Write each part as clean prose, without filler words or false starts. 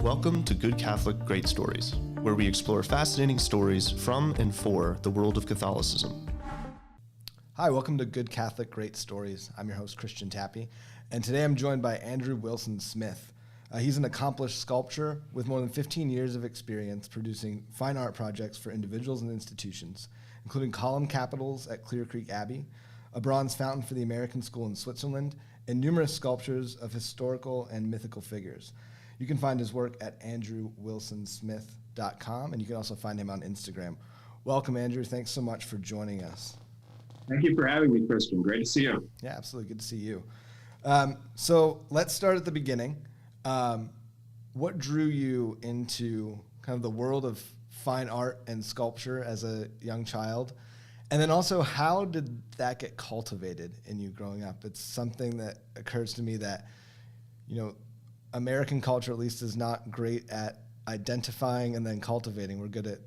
Welcome to Good Catholic Great Stories, where we explore fascinating stories from and for the world of Catholicism. Hi, welcome to Good Catholic Great Stories. I'm your host, Christian Tappy, and today I'm joined by Andrew Wilson Smith. He's an accomplished sculptor with more than 15 years of experience producing fine art projects for individuals and institutions, including column capitals at Clear Creek Abbey, a bronze fountain for the American School in Switzerland, and numerous sculptures of historical and mythical figures. You can find his work at andrewwilsonsmith.com, and you can also find him on Instagram. Welcome, Andrew. Thanks so much for joining us. Thank you for having me, Christian. Great to see you. Yeah, absolutely. Good to see you. So let's start at the beginning. What drew you into kind of the world of fine art and sculpture as a young child? And then also, how did that get cultivated in you growing up? It's something that occurs to me that, American culture at least is not great at identifying and then cultivating. We're good at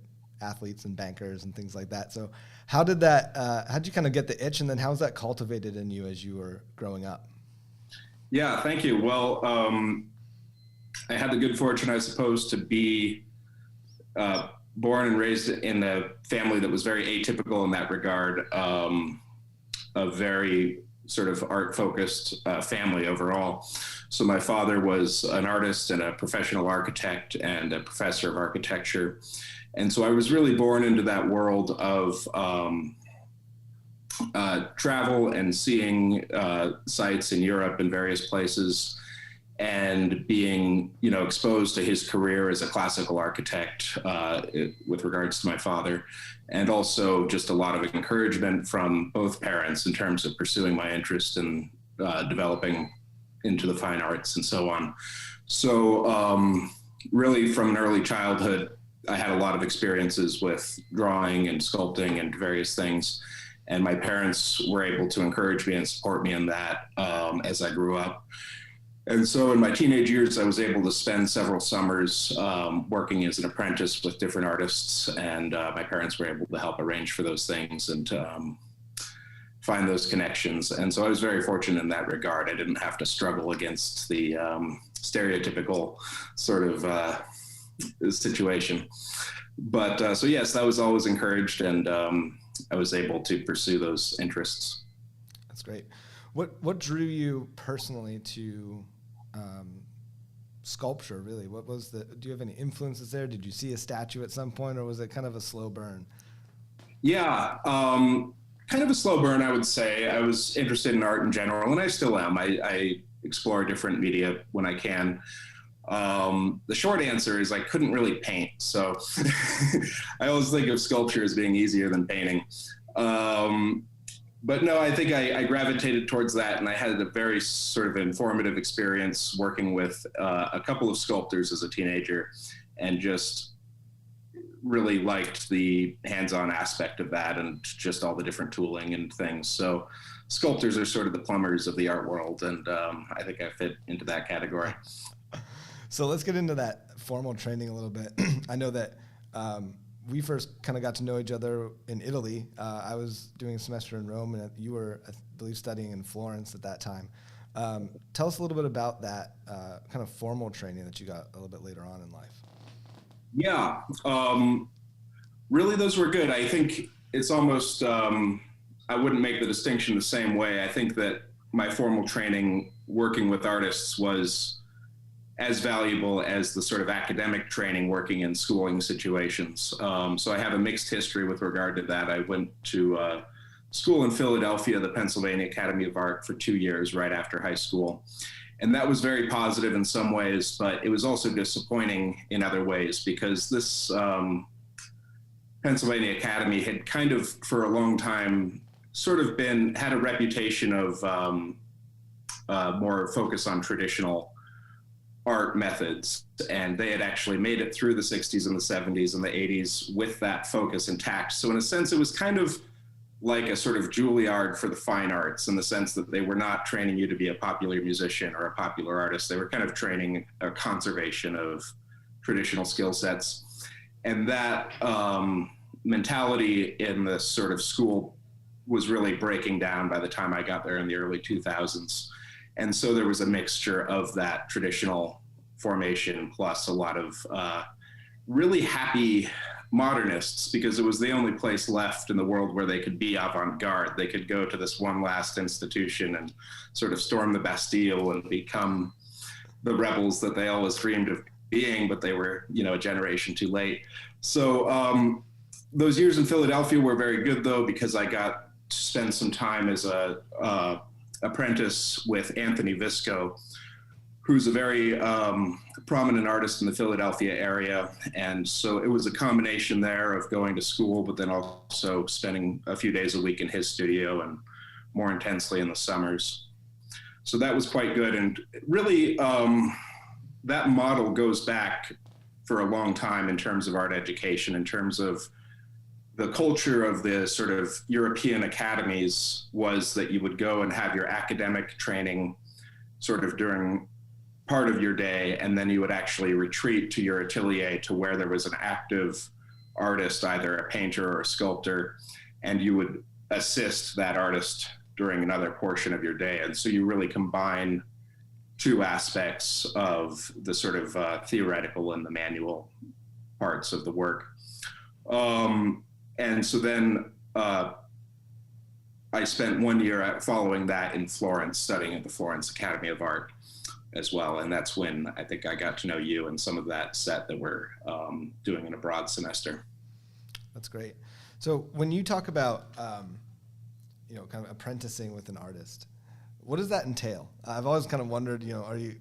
athletes and bankers and things like that. So how did you kind of get the itch, and then how was that cultivated in you as you were growing up? Yeah, thank you. Well, I had the good fortune, I suppose, to be born and raised in a family that was very atypical in that regard, a very sort of art-focused family overall. So my father was an artist and a professional architect and a professor of architecture. And so I was really born into that world of travel and seeing sites in Europe and various places, and being, exposed to his career as a classical architect with regards to my father, and also just a lot of encouragement from both parents in terms of pursuing my interest in developing into the fine arts and so on. So really from an early childhood, I had a lot of experiences with drawing and sculpting and various things. And my parents were able to encourage me and support me in that as I grew up. And so in my teenage years, I was able to spend several summers working as an apprentice with different artists, and my parents were able to help arrange for those things and find those connections. And so I was very fortunate in that regard. I didn't have to struggle against the stereotypical sort of situation. But so yes, that was always encouraged, and I was able to pursue those interests. That's great. What drew you personally to sculpture, really? Do you have any influences there? Did you see a statue at some point, or was it kind of a slow burn? Yeah, kind of a slow burn, I would say. I was interested in art in general, and I still am. I explore different media when I can. The short answer is I couldn't really paint. So I always think of sculpture as being easier than painting. But no, I think I gravitated towards that, and I had a very sort of informative experience working with a couple of sculptors as a teenager, and just really liked the hands-on aspect of that and just all the different tooling and things. So sculptors are sort of the plumbers of the art world, and I think I fit into that category. So let's get into that formal training a little bit. I know that we first kind of got to know each other in Italy. I was doing a semester in Rome, and you were, I believe, studying in Florence at that time. Tell us a little bit about that kind of formal training that you got a little bit later on in life. Yeah, really those were good. I think it's almost, I wouldn't make the distinction the same way. I think that my formal training working with artists was as valuable as the sort of academic training working in schooling situations. So I have a mixed history with regard to that. I went to school in Philadelphia, the Pennsylvania Academy of Art, for 2 years right after high school. And that was very positive in some ways, but it was also disappointing in other ways, because this Pennsylvania Academy had kind of, for a long time, sort of had a reputation of more focus on traditional art methods, and they had actually made it through the 60s and the 70s and the 80s with that focus intact. So in a sense, it was kind of like a sort of Juilliard for the fine arts, in the sense that they were not training you to be a popular musician or a popular artist. They were kind of training a conservation of traditional skill sets. And that mentality in the sort of school was really breaking down by the time I got there in the early 2000s. And so there was a mixture of that traditional formation, plus a lot of really happy modernists, because it was the only place left in the world where they could be avant-garde. They could go to this one last institution and sort of storm the Bastille and become the rebels that they always dreamed of being, but they were, a generation too late. So those years in Philadelphia were very good, though, because I got to spend some time as a apprentice with Anthony Visco, who's a very prominent artist in the Philadelphia area. And so it was a combination there of going to school, but then also spending a few days a week in his studio and more intensely in the summers. So that was quite good. And really, that model goes back for a long time in terms of art education, in terms of the culture of the sort of European academies was that you would go and have your academic training sort of during part of your day, and then you would actually retreat to your atelier to where there was an active artist, either a painter or a sculptor, and you would assist that artist during another portion of your day. And so you really combine two aspects of the sort of theoretical and the manual parts of the work. And so then I spent 1 year following that in Florence, studying at the Florence Academy of Art as well. And that's when I think I got to know you and some of that set that we're doing in a broad semester. That's great. So when you talk about, kind of apprenticing with an artist, what does that entail? I've always kind of wondered, are you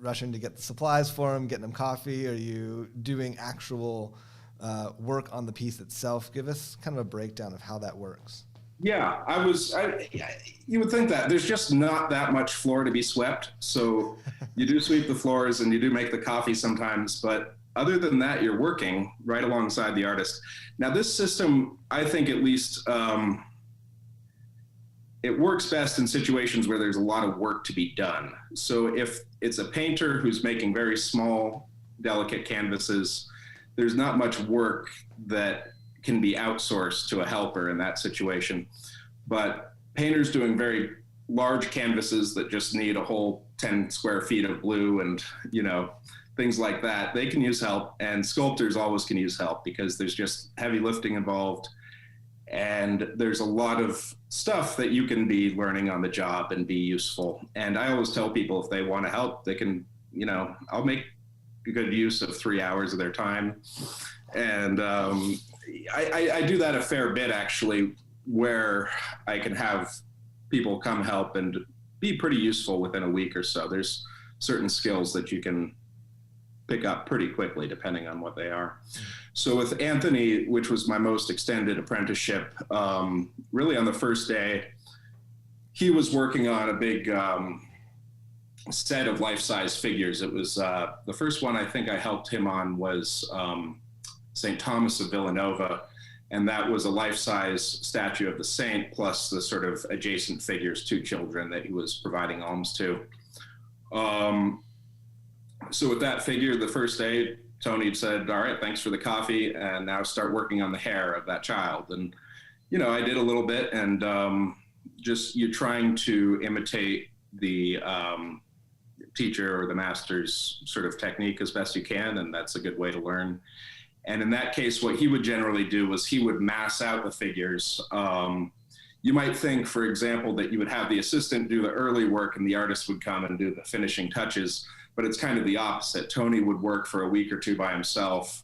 rushing to get the supplies for them, getting them coffee? Are you doing actual work on the piece itself? Give us kind of a breakdown of how that works. Yeah, you would think that there's just not that much floor to be swept. So you do sweep the floors and you do make the coffee sometimes, but other than that, you're working right alongside the artist. Now this system, I think at least, it works best in situations where there's a lot of work to be done. So if it's a painter who's making very small, delicate canvases, there's not much work that can be outsourced to a helper in that situation. But painters doing very large canvases that just need a whole 10 square feet of blue and, things like that, they can use help. And sculptors always can use help because there's just heavy lifting involved. And there's a lot of stuff that you can be learning on the job and be useful. And I always tell people if they want to help, they can, I'll make a good use of 3 hours of their time. And I do that a fair bit, actually, where I can have people come help and be pretty useful within a week or so. There's certain skills that you can pick up pretty quickly, depending on what they are. So with Anthony, which was my most extended apprenticeship, really on the first day, he was working on a big set of life-size figures. It was the first one I think I helped him on was St. Thomas of Villanova, and that was a life-size statue of the saint plus the sort of adjacent figures, 2 children that he was providing alms to. So with that figure, the first day, Tony had said, all right, thanks for the coffee, and now start working on the hair of that child. And, I did a little bit, and just you're trying to imitate the teacher or the master's sort of technique as best you can, and that's a good way to learn. And in that case, what he would generally do was he would mass out the figures. You might think, for example, that you would have the assistant do the early work and the artist would come and do the finishing touches, but it's kind of the opposite. Tony would work for a week or two by himself,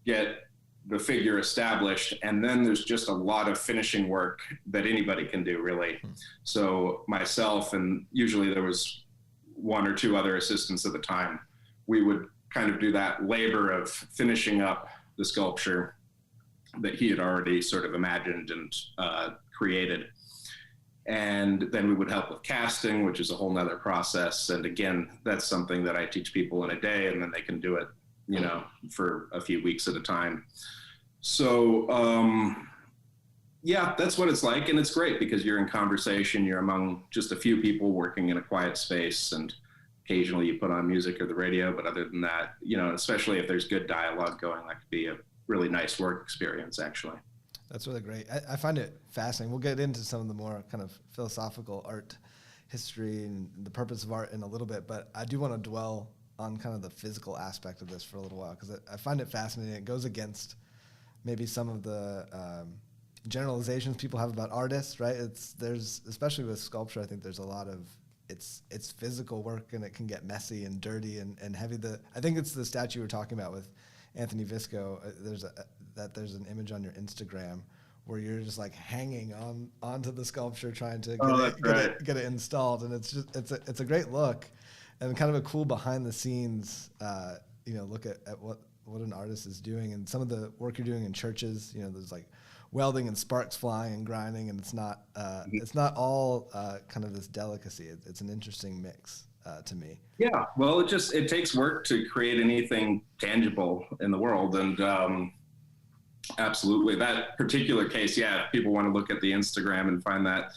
get the figure established, and then there's just a lot of finishing work that anybody can do, really. So myself, and usually there was 1 or 2 other assistants at the time, we would kind of do that labor of finishing up the sculpture that he had already sort of imagined and created. And then we would help with casting, which is a whole nother process. And again, that's something that I teach people in a day, and then they can do it, for a few weeks at a time. So, yeah, that's what it's like. And it's great because you're in conversation, you're among just a few people working in a quiet space, and occasionally you put on music or the radio. But other than that, especially if there's good dialogue going, that could be a really nice work experience, actually. That's really great. I find it fascinating. We'll get into some of the more kind of philosophical art history and the purpose of art in a little bit, but I do want to dwell on kind of the physical aspect of this for a little while, because I find it fascinating. It goes against maybe some of the generalizations people have about artists, right? There's especially with sculpture, I think there's a lot of it's physical work, and it can get messy and dirty and heavy. I think it's the statue we're talking about with Anthony Visco. There's an image on your Instagram where you're just like hanging onto the sculpture trying to get it installed, and it's a great look and kind of a cool behind the scenes look at what an artist is doing, and some of the work you're doing in churches. There's like welding and sparks flying and grinding, and it's not all kind of this delicacy. It's an interesting mix to me. Yeah, well, it takes work to create anything tangible in the world, and absolutely that particular case. Yeah, if people want to look at the Instagram and find that,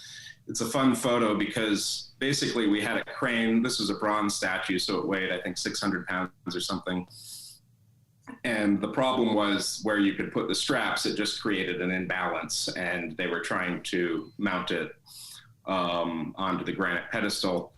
it's a fun photo because basically we had a crane. This was a bronze statue, so it weighed, I think, 600 pounds or something. And the problem was where you could put the straps, it just created an imbalance, and they were trying to mount it onto the granite pedestal.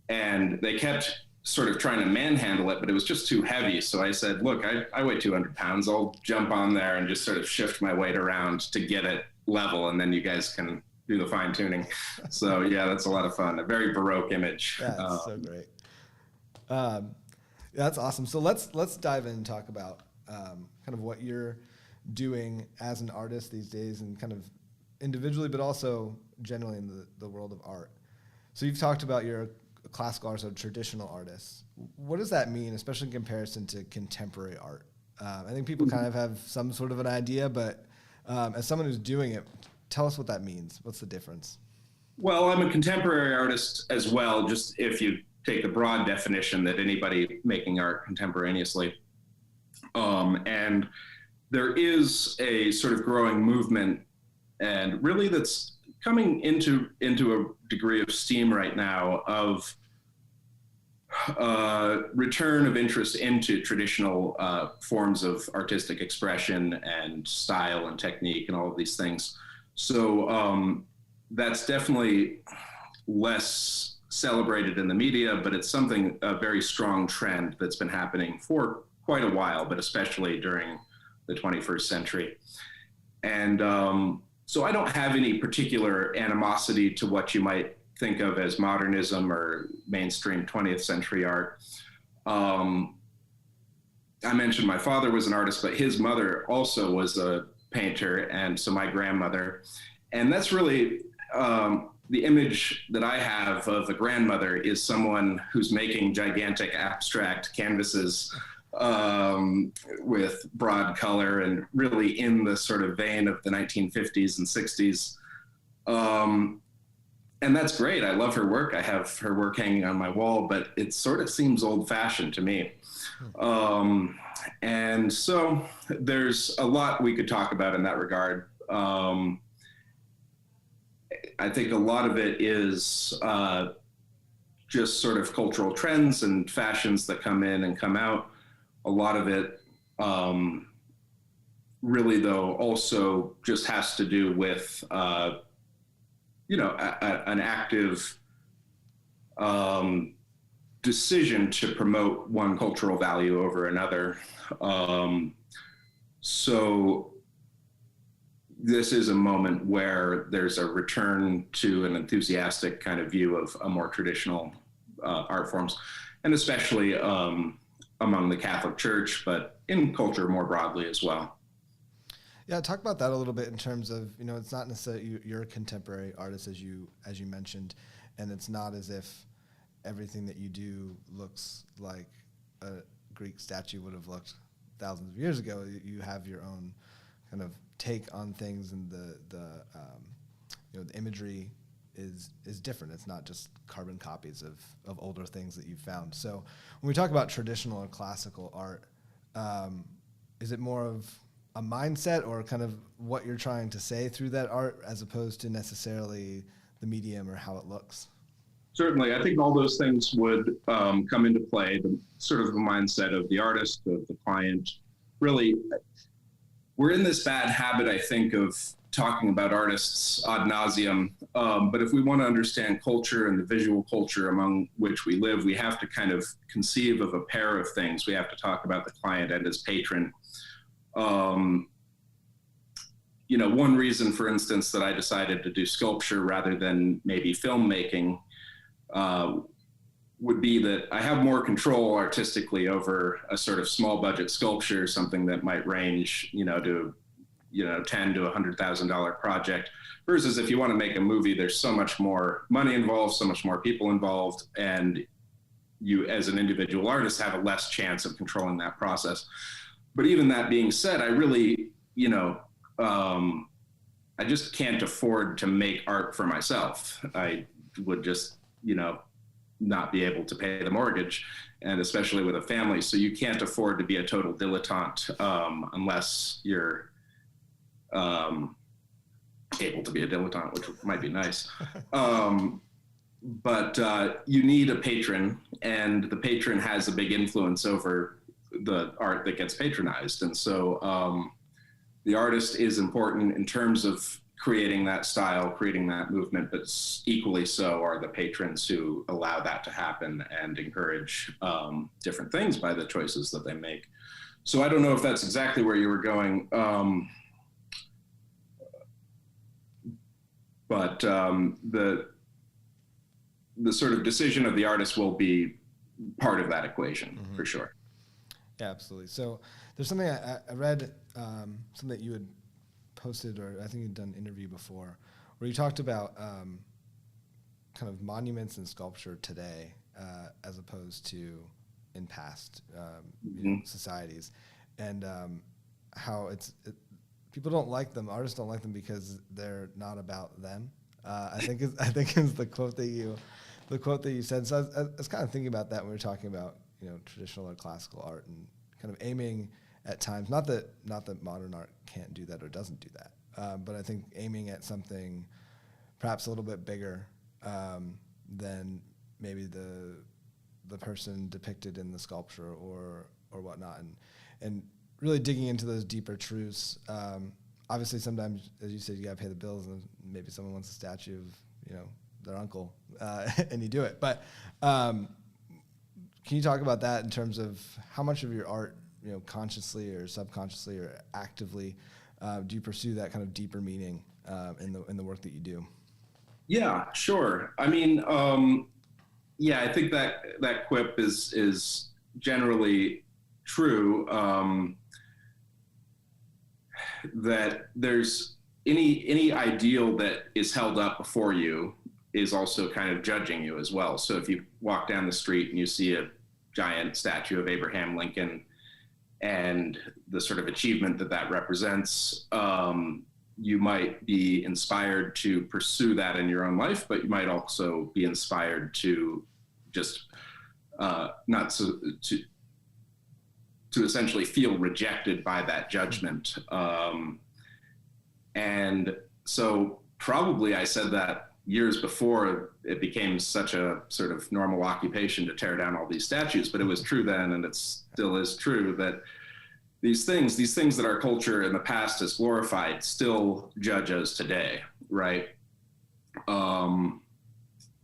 And they kept sort of trying to manhandle it, but it was just too heavy. So I said, look, I weigh 200 pounds. I'll jump on there and just sort of shift my weight around to get it level, and then you guys can do the fine tuning. So yeah, that's a lot of fun. A very Baroque image. That's so great. That's awesome. So let's dive in and talk about kind of what you're doing as an artist these days, and kind of individually, but also generally in the world of art. So you've talked about you're a classical artist, a traditional artist. What does that mean, especially in comparison to contemporary art? I think people kind of have some sort of an idea, but as someone who's doing it, tell us what that means. What's the difference? Well, I'm a contemporary artist as well, just if you take the broad definition that anybody making art contemporaneously. And there is a sort of growing movement, and really that's coming into a degree of steam right now, of return of interest into traditional forms of artistic expression and style and technique and all of these things. So that's definitely less celebrated in the media, but it's a very strong trend that's been happening for quite a while, but especially during the 21st century. And so I don't have any particular animosity to what you might think of as modernism or mainstream 20th century art. I mentioned my father was an artist, but his mother also was a painter, and so my grandmother. And that's really the image that I have of a grandmother is someone who's making gigantic abstract canvases with broad color and really in the sort of vein of the 1950s and 60s. And that's great. I love her work. I have her work hanging on my wall, but it sort of seems old-fashioned to me. And so there's a lot we could talk about in that regard. I think a lot of it is just sort of cultural trends and fashions that come in and come out. A lot of it really, though, also just has to do with, an active decision to promote one cultural value over another. So this is a moment where there's a return to an enthusiastic kind of view of a more traditional art forms, and especially among the Catholic Church, but in culture more broadly as well. Yeah, talk about that a little bit in terms of, it's not necessarily you're a contemporary artist, as you mentioned, and it's not as if everything that you do looks like a Greek statue would have looked thousands of years ago. You have your own kind of take on things, and the imagery is different. It's not just carbon copies of older things that you've found. So when we talk about traditional or classical art, is it more of a mindset or kind of what you're trying to say through that art, as opposed to necessarily the medium or how it looks? Certainly. I think all those things would come into play, the sort of the mindset of the artist, of the client. Really, we're in this bad habit, I think, of talking about artists ad nauseum, but if we want to understand culture and the visual culture among which we live, we have to kind of conceive of a pair of things. We have to talk about the client and his patron. One reason, for instance, that I decided to do sculpture rather than maybe filmmaking would be that I have more control artistically over a sort of small budget sculpture, something that might range, to $10,000 to $100,000 project, versus if you want to make a movie, there's so much more money involved, so much more people involved, and you as an individual artist have a less chance of controlling that process. But even that being said, I really, I just can't afford to make art for myself. I would just, not be able to pay the mortgage, and especially with a family. So you can't afford to be a total dilettante unless you're able to be a dilettante, which might be nice. But you need a patron, and the patron has a big influence over the art that gets patronized. And so the artist is important in terms of creating that style, creating that movement, but equally so are the patrons who allow that to happen and encourage different things by the choices that they make. So I don't know if that's exactly where you were going, but the sort of decision of the artist will be part of that equation, for sure. Yeah, absolutely. So there's something I read, something that you had posted, or I think you'd done an interview before, where you talked about kind of monuments and sculpture today as opposed to in past societies, and how people don't like them, artists don't like them because they're not about them. I think is the quote that you said. So I was kind of thinking about that when we were talking about traditional or classical art, and kind of aiming at times, not that modern art can't do that or doesn't do that, but I think aiming at something perhaps a little bit bigger than maybe the person depicted in the sculpture or whatnot, and really digging into those deeper truths. Obviously, sometimes, as you said, you gotta pay the bills, and maybe someone wants a statue of their uncle, and you do it. But can you talk about that in terms of how much of your art, consciously or subconsciously or actively, do you pursue that kind of deeper meaning in the work that you do? Yeah, sure. I mean, I think that quip is generally true. That there's any ideal that is held up before you is also kind of judging you as well. So if you walk down the street and you see a giant statue of Abraham Lincoln and the sort of achievement that represents, you might be inspired to pursue that in your own life, but you might also be inspired to just to essentially feel rejected by that judgment. And so probably I said that years before it became such a sort of normal occupation to tear down all these statues, but it was true then, and it still is true, that these things that our culture in the past has glorified still judge us today, right?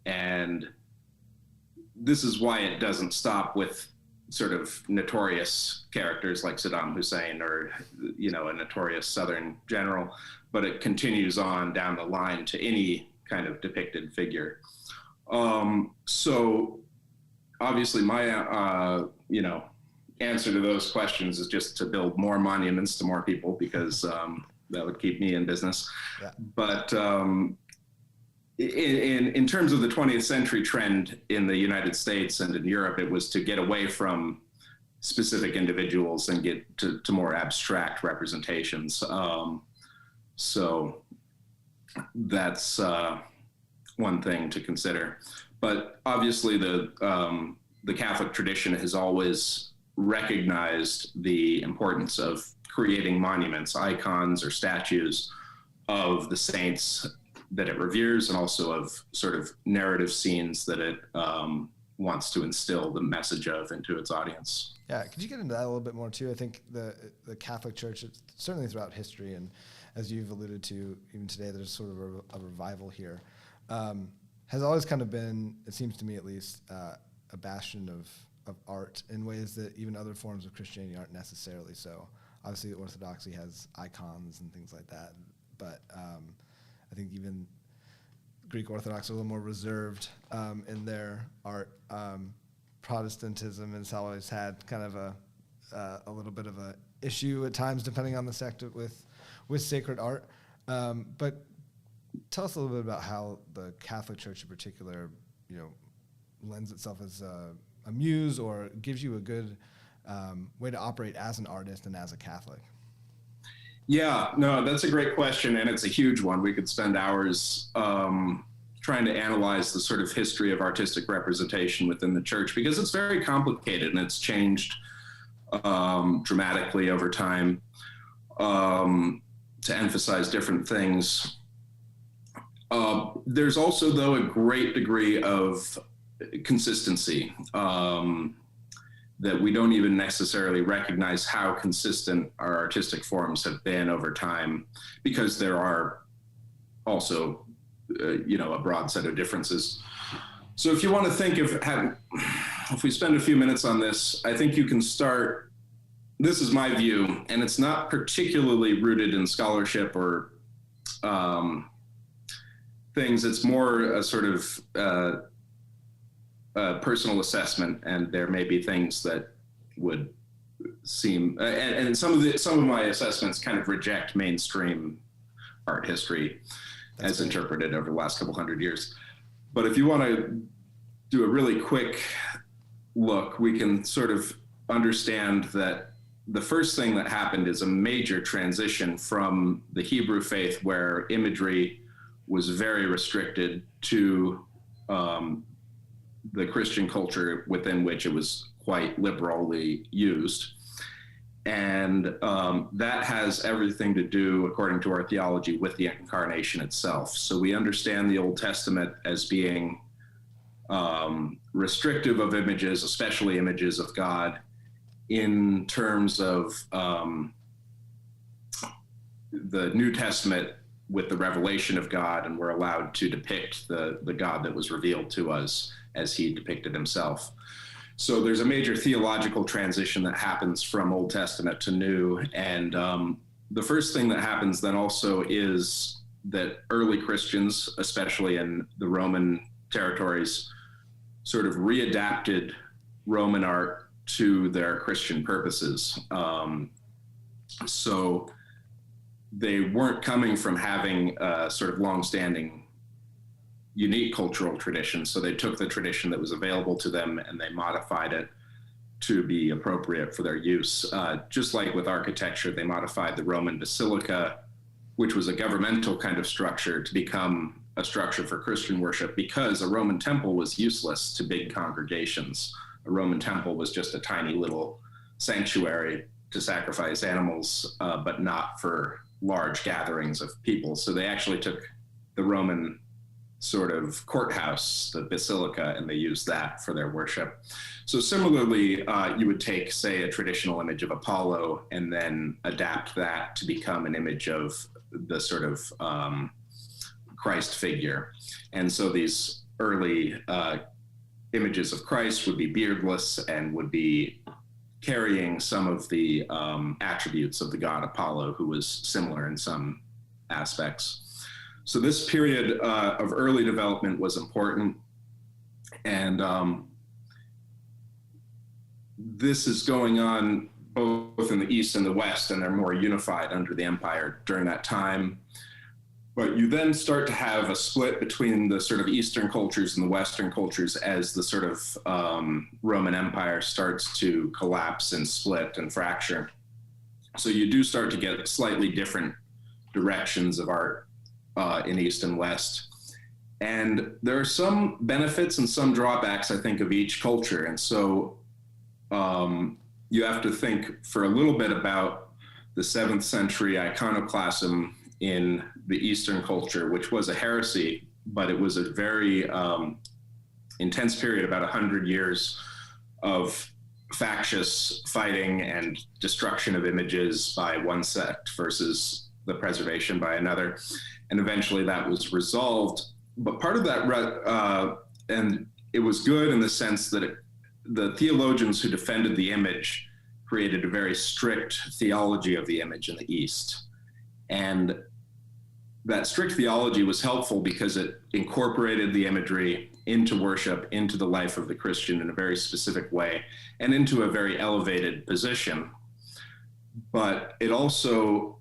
And this is why it doesn't stop with sort of notorious characters like Saddam Hussein or, a notorious Southern general, but it continues on down the line to any kind of depicted figure. So obviously my, answer to those questions is just to build more monuments to more people, because that would keep me in business. Yeah. But in terms of the 20th century trend in the United States and in Europe, it was to get away from specific individuals and get to more abstract representations. So that's one thing to consider. But obviously the Catholic tradition has always recognized the importance of creating monuments, icons, or statues of the saints that it reveres, and also of sort of narrative scenes that it wants to instill the message of into its audience. Yeah, could you get into that a little bit more too? I think the Catholic Church, certainly throughout history, and as you've alluded to, even today, there's sort of a revival here, has always kind of been, it seems to me at least, a bastion of art in ways that even other forms of Christianity aren't necessarily so. Obviously, Orthodoxy has icons and things like that, but I think even Greek Orthodox are a little more reserved in their art. Protestantism has always had kind of a little bit of a issue at times, depending on the sect, with sacred art. But tell us a little bit about how the Catholic Church, in particular, lends itself as a muse, or gives you a good way to operate as an artist and as a Catholic. Yeah, no, that's a great question, and it's a huge one. We could spend hours trying to analyze the sort of history of artistic representation within the church, because it's very complicated and it's changed dramatically over time to emphasize different things. There's also, though, a great degree of consistency that we don't even necessarily recognize how consistent our artistic forms have been over time, because there are also, a broad set of differences. So if you want to think if we spend a few minutes on this, I think you can start, this is my view, and it's not particularly rooted in scholarship or things. It's more a sort of personal assessment, and there may be things that would seem, and some of my assessments kind of reject mainstream art history as interpreted over the last couple hundred years. But if you want to do a really quick look, we can sort of understand that the first thing that happened is a major transition from the Hebrew faith, where imagery was very restricted, to the Christian culture within which it was quite liberally used. And that has everything to do, according to our theology, with the incarnation itself. So we understand the Old Testament as being restrictive of images, especially images of God, in terms of the New Testament with the revelation of God, and we're allowed to depict the God that was revealed to us as he depicted himself. So there's a major theological transition that happens from Old Testament to New. And the first thing that happens then also is that early Christians, especially in the Roman territories, sort of readapted Roman art to their Christian purposes. So they weren't coming from having a sort of longstanding unique cultural tradition. So they took the tradition that was available to them and they modified it to be appropriate for their use. Just like with architecture, they modified the Roman basilica, which was a governmental kind of structure, to become a structure for Christian worship, because a Roman temple was useless to big congregations. A Roman temple was just a tiny little sanctuary to sacrifice animals, but not for large gatherings of people. So they actually took the Roman sort of courthouse, the basilica, and they used that for their worship. So similarly, you would take, say, a traditional image of Apollo and then adapt that to become an image of the sort of Christ figure. And so these early images of Christ would be beardless and would be carrying some of the attributes of the god Apollo, who was similar in some aspects. So this period of early development was important. And this is going on both in the East and the West, and they're more unified under the empire during that time. But you then start to have a split between the sort of Eastern cultures and the Western cultures as the sort of Roman Empire starts to collapse and split and fracture. So you do start to get slightly different directions of art in East and West. And there are some benefits and some drawbacks, I think, of each culture. And so you have to think for a little bit about the 7th century iconoclasm in the Eastern culture, which was a heresy, but it was a very intense period, about 100 years of factious fighting and destruction of images by one sect versus the preservation by another. And eventually that was resolved. But part of that, and it was good in the sense that the theologians who defended the image created a very strict theology of the image in the East. And that strict theology was helpful because it incorporated the imagery into worship, into the life of the Christian in a very specific way, and into a very elevated position. But it also,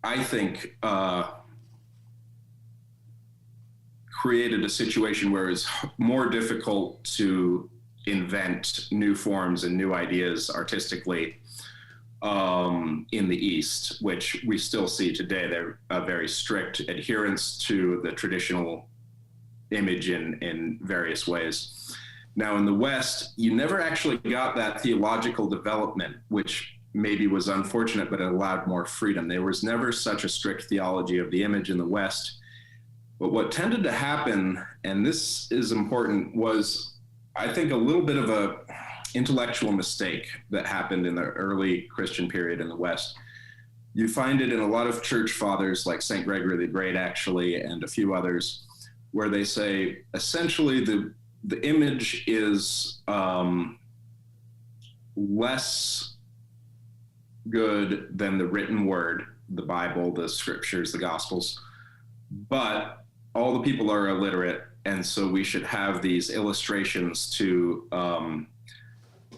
I think, created a situation where it's more difficult to invent new forms and new ideas artistically in the East, which we still see today. They're a very strict adherence to the traditional image in various ways. Now in the West, you never actually got that theological development, which maybe was unfortunate, but it allowed more freedom. There was never such a strict theology of the image in the West. But what tended to happen, and this is important, was I think a little bit of a intellectual mistake that happened in the early Christian period in the West. You find it in a lot of church fathers like St. Gregory the Great, actually, and a few others, where they say essentially the image is less good than the written word, the Bible, the scriptures, the Gospels, but all the people are illiterate, and so we should have these illustrations to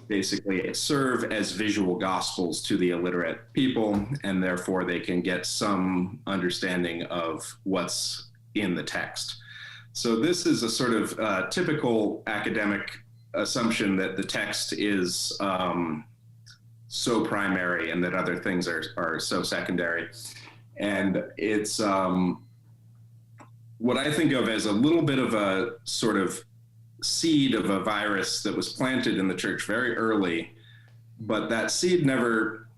basically serve as visual gospels to the illiterate people, and therefore they can get some understanding of what's in the text. So this is a sort of typical academic assumption that the text is so primary and that other things are so secondary. And it's what I think of as a little bit of a sort of seed of a virus that was planted in the church very early, but that seed never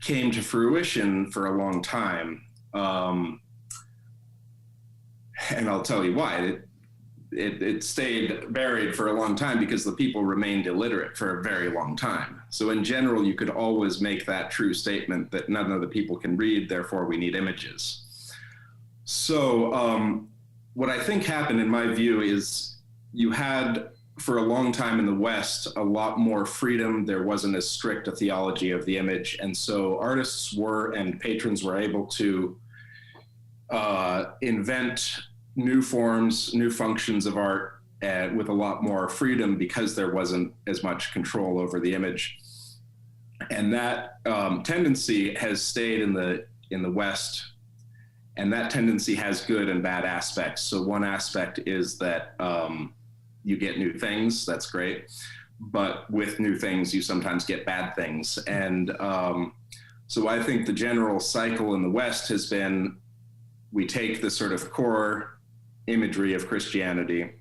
came to fruition for a long time. And I'll tell you why. It stayed buried for a long time because the people remained illiterate for a very long time. So in general, you could always make that true statement that none of the people can read, therefore we need images. So what I think happened, in my view, is you had, for a long time in the West, a lot more freedom. There wasn't as strict a theology of the image. And so artists were, and patrons were able to invent new forms, new functions of art with a lot more freedom because there wasn't as much control over the image. And that tendency has stayed in the West. And that tendency has good and bad aspects. So one aspect is that you get new things, that's great. But with new things, you sometimes get bad things. And so I think the general cycle in the West has been, we take the sort of core imagery of Christianity,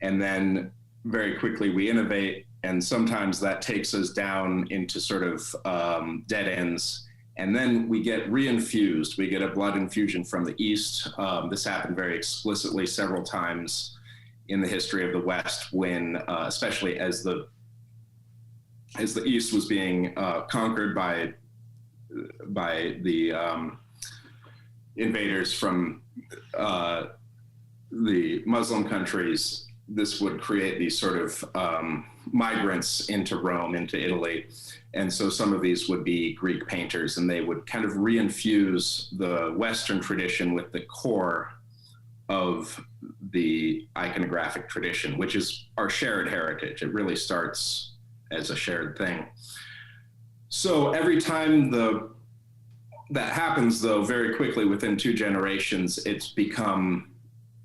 and then very quickly we innovate. And sometimes that takes us down into sort of dead ends. And then we get reinfused. We get a blood infusion from the East. This happened very explicitly several times in the history of the West, when, especially as the East was being conquered by the invaders from the Muslim countries. This would create these sort of migrants into Rome, into Italy. And so some of these would be Greek painters, and they would kind of reinfuse the Western tradition with the core of the iconographic tradition, which is our shared heritage. It really starts as a shared thing. So every time that happens, though, very quickly within 2 generations, it's become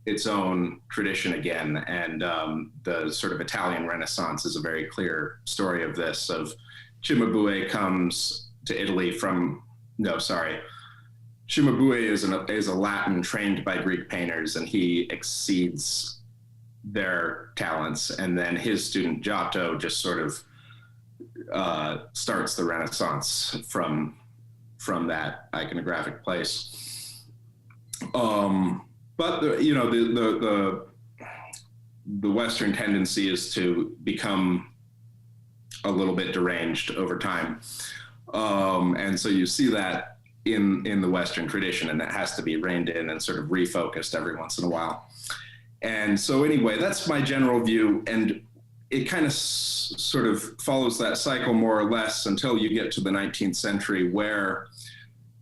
its own tradition again. And the sort of Italian Renaissance is a very clear story of this, of Cimabue comes to Italy Cimabue is a Latin trained by Greek painters, and he exceeds their talents. And then his student Giotto just sort of starts the Renaissance from that iconographic place. But the the Western tendency is to become a little bit deranged over time. And so you see that in the Western tradition, and that has to be reined in and sort of refocused every once in a while. And so anyway, that's my general view. And it kind of sort of follows that cycle more or less until you get to the 19th century, where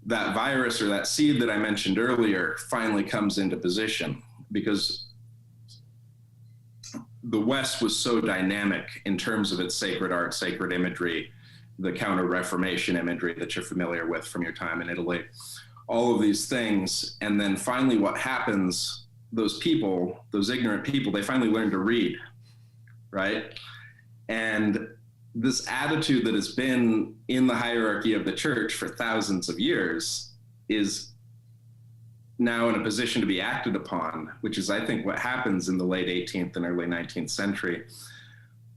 that virus or that seed that I mentioned earlier finally comes into position, because the West was so dynamic in terms of its sacred art, sacred imagery, the Counter-Reformation imagery that you're familiar with from your time in Italy, all of these things. And then finally what happens, those people, those ignorant people, they finally learn to read, right? And this attitude that has been in the hierarchy of the church for thousands of years is now in a position to be acted upon, which is, I think, what happens in the late 18th and early 19th century,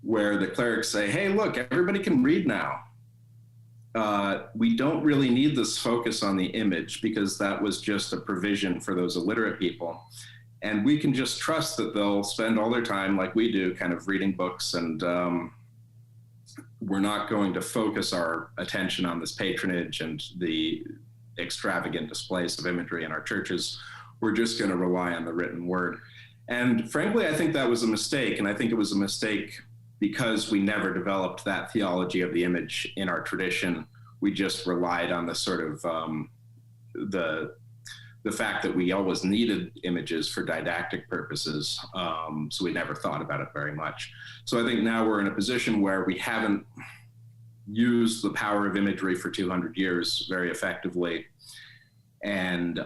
where the clerics say, hey, look, everybody can read now. We don't really need this focus on the image, because that was just a provision for those illiterate people. And we can just trust that they'll spend all their time, like we do, kind of reading books, and we're not going to focus our attention on this patronage and the extravagant displays of imagery in our churches. We're just going to rely on the written word. And frankly, I think that was a mistake. And I think it was a mistake because we never developed that theology of the image in our tradition. We just relied on the sort of the fact that we always needed images for didactic purposes. So we never thought about it very much. So I think now we're in a position where we haven't used the power of imagery for 200 years very effectively. And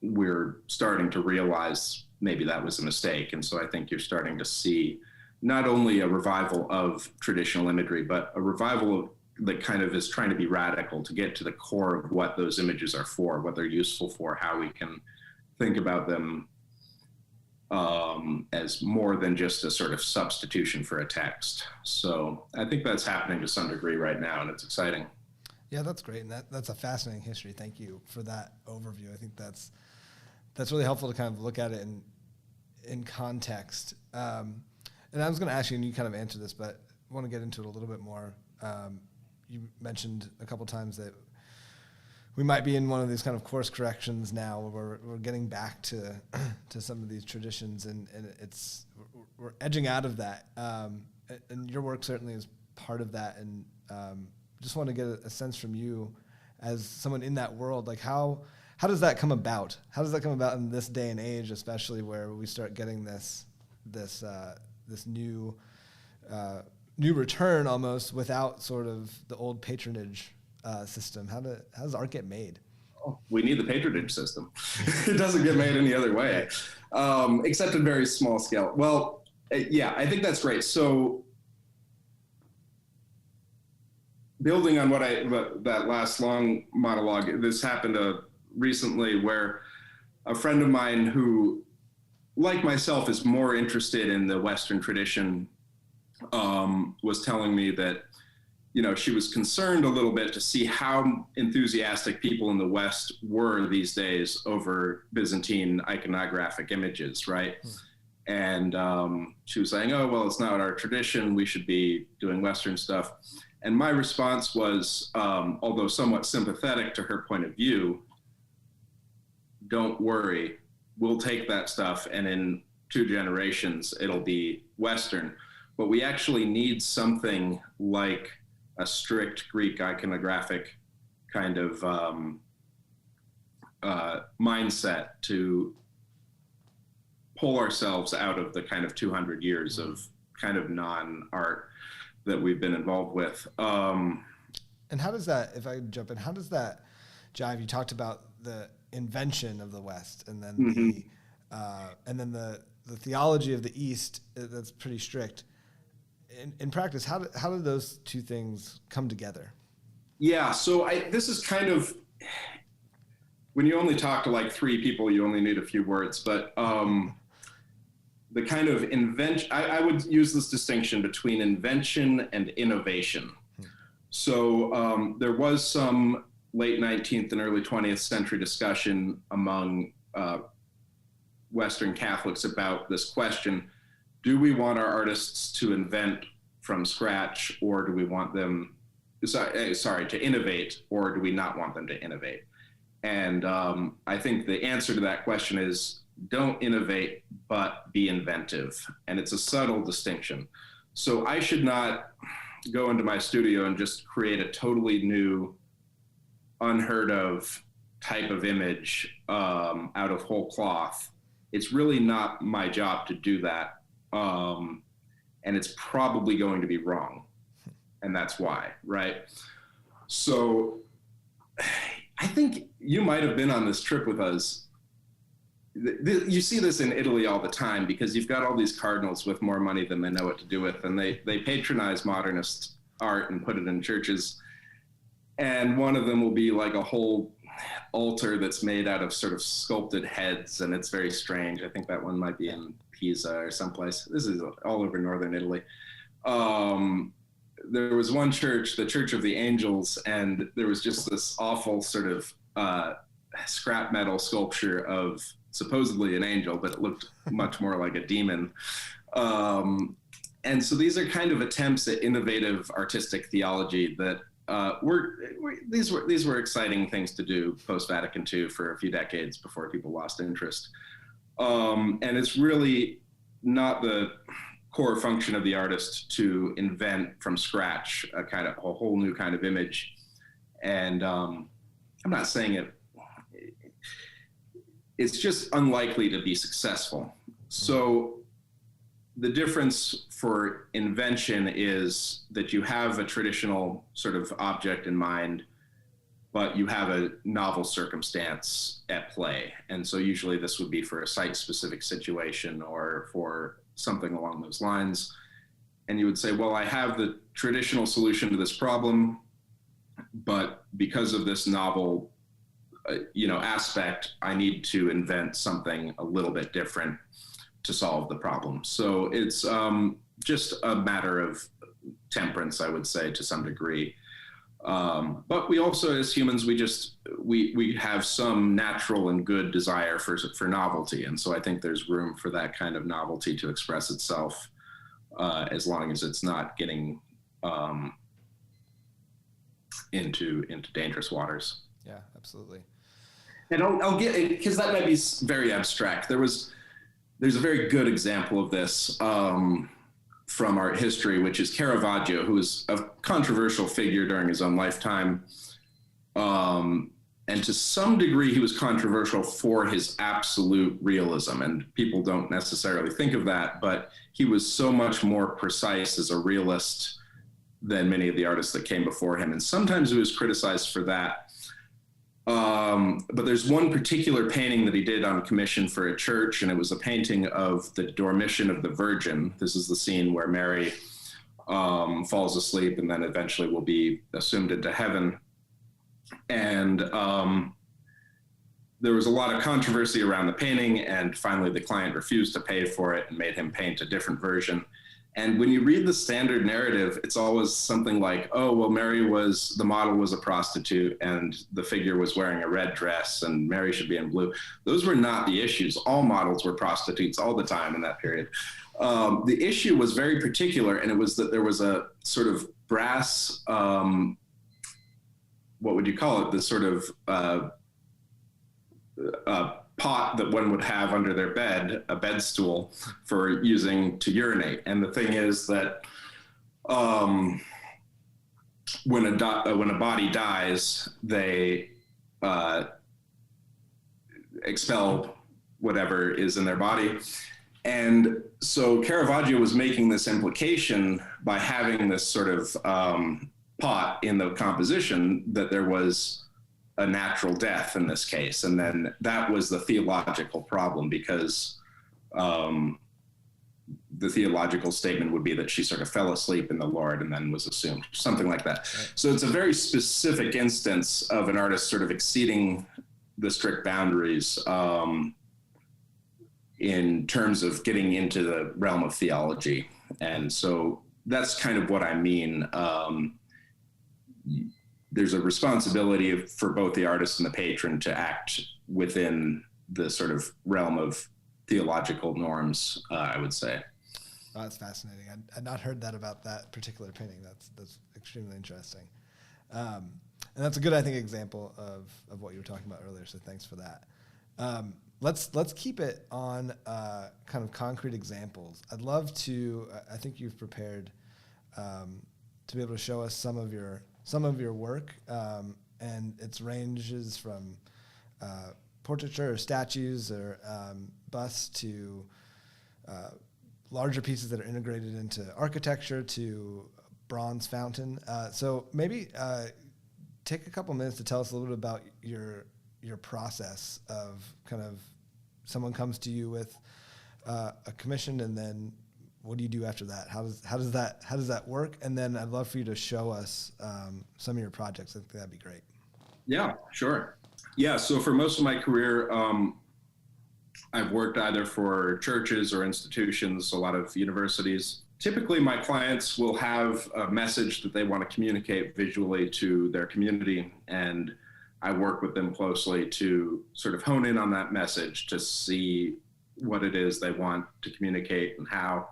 we're starting to realize maybe that was a mistake. And so I think you're starting to see not only a revival of traditional imagery, but a revival that kind of is trying to be radical to get to the core of what those images are for, what they're useful for, how we can think about them as more than just a sort of substitution for a text. So I think that's happening to some degree right now, and it's exciting. Yeah, that's great. And that's a fascinating history. Thank you for that overview. I think that's really helpful to kind of look at it in context. And I was going to ask you, and you kind of answered this, but I want to get into it a little bit more. You mentioned a couple times that we might be in one of these kind of course corrections now, where we're getting back to some of these traditions, and we're edging out of that. And your work certainly is part of that. And just want to get a sense from you, as someone in that world, like how does that come about? How does that come about in this day and age, especially where we start getting this new return almost without sort of the old patronage system? How does art get made? Oh, we need the patronage system. It doesn't get made any other way, except in very small scale. Well, yeah, I think that's great. So building on that last long monologue, this happened recently, where a friend of mine who, like myself, is more interested in the Western tradition, was telling me that, she was concerned a little bit to see how enthusiastic people in the West were these days over Byzantine iconographic images, right? And she was saying, oh, well, it's not our tradition. We should be doing Western stuff. And my response was, although somewhat sympathetic to her point of view, don't worry, we'll take that stuff, and in 2 generations, it'll be Western. But we actually need something like a strict Greek iconographic kind of mindset to pull ourselves out of the kind of 200 years of kind of non-art that we've been involved with. And how does that, if I jump in, how does that jive? You talked about the invention of the West, and then the theology of the East that's pretty strict. In practice, how do those two things come together? Yeah, so this is kind of, when you only talk to like 3 people, you only need a few words, but the kind of invention, I would use this distinction between invention and innovation. So there was some late 19th and early 20th century discussion among Western Catholics about this question: do we want our artists to invent from scratch, or do we want them, to innovate, or do we not want them to innovate? And I think the answer to that question is don't innovate, but be inventive. And it's a subtle distinction. So I should not go into my studio and just create a totally new, unheard of type of image out of whole cloth. It's really not my job to do that. And it's probably going to be wrong. And that's why, right? So I think you might have been on this trip with us. You see this in Italy all the time because you've got all these cardinals with more money than they know what to do with, and they patronize modernist art and put it in churches. And one of them will be like a whole altar that's made out of sort of sculpted heads, and it's very strange. I think that one might be in Pisa or someplace. This is all over northern Italy. There was one church, the Church of the Angels, and there was just this awful sort of scrap metal sculpture of supposedly an angel, but it looked much more like a demon. And so these are kind of attempts at innovative artistic theology that these were exciting things to do post-Vatican II for a few decades before people lost interest. And it's really not the core function of the artist to invent from scratch a whole new kind of image. And I'm not saying it's just unlikely to be successful. So the difference for invention is that you have a traditional sort of object in mind, but you have a novel circumstance at play. And so usually this would be for a site-specific situation or for something along those lines. And you would say, well, I have the traditional solution to this problem, but because of this novel aspect, I need to invent something a little bit different to solve the problem. So it's just a matter of temperance, I would say, to some degree. But we also, as humans, we have some natural and good desire for novelty. And so I think there's room for that kind of novelty to express itself as long as it's not getting into dangerous waters. Yeah, absolutely. And I'll get, because that might be very abstract. There's a very good example of this from art history, which is Caravaggio, who was a controversial figure during his own lifetime. And to some degree, he was controversial for his absolute realism. And people don't necessarily think of that, but he was so much more precise as a realist than many of the artists that came before him. And sometimes he was criticized for that. But there's one particular painting that he did on commission for a church, and it was a painting of the Dormition of the Virgin. This is the scene where Mary falls asleep and then eventually will be assumed into heaven. And there was a lot of controversy around the painting, and finally the client refused to pay for it and made him paint a different version. And when you read the standard narrative, it's always something like, oh, well, the model was a prostitute and the figure was wearing a red dress and Mary should be in blue. Those were not the issues. All models were prostitutes all the time in that period. The issue was very particular, and it was that there was a sort of brass, what would you call it? This sort of pot that one would have under their bed, a bed stool for using to urinate. And the thing is that when a body dies, they expel whatever is in their body. And so Caravaggio was making this implication by having this sort of pot in the composition that there was a natural death in this case. And then that was the theological problem, because the theological statement would be that she sort of fell asleep in the Lord and then was assumed, something like that. Right. So it's a very specific instance of an artist sort of exceeding the strict boundaries in terms of getting into the realm of theology. And so that's kind of what I mean. There's a responsibility for both the artist and the patron to act within the sort of realm of theological norms, I would say. Oh, that's fascinating. I'd not heard that about that particular painting. That's extremely interesting. And that's a good, I think, example of what you were talking about earlier. So thanks for that. Let's keep it on kind of concrete examples. I'd love to. I think you've prepared to be able to show us some of your work, and its ranges from portraiture or statues or busts to larger pieces that are integrated into architecture to bronze fountain. So maybe take a couple minutes to tell us a little bit about your process of kind of someone comes to you with a commission, and then what do you do after that? How does that work? And then I'd love for you to show us some of your projects. I think that'd be great. Yeah, sure. Yeah, so for most of my career, I've worked either for churches or institutions, a lot of universities. Typically, my clients will have a message that they want to communicate visually to their community, and I work with them closely to sort of hone in on that message to see what it is they want to communicate and how.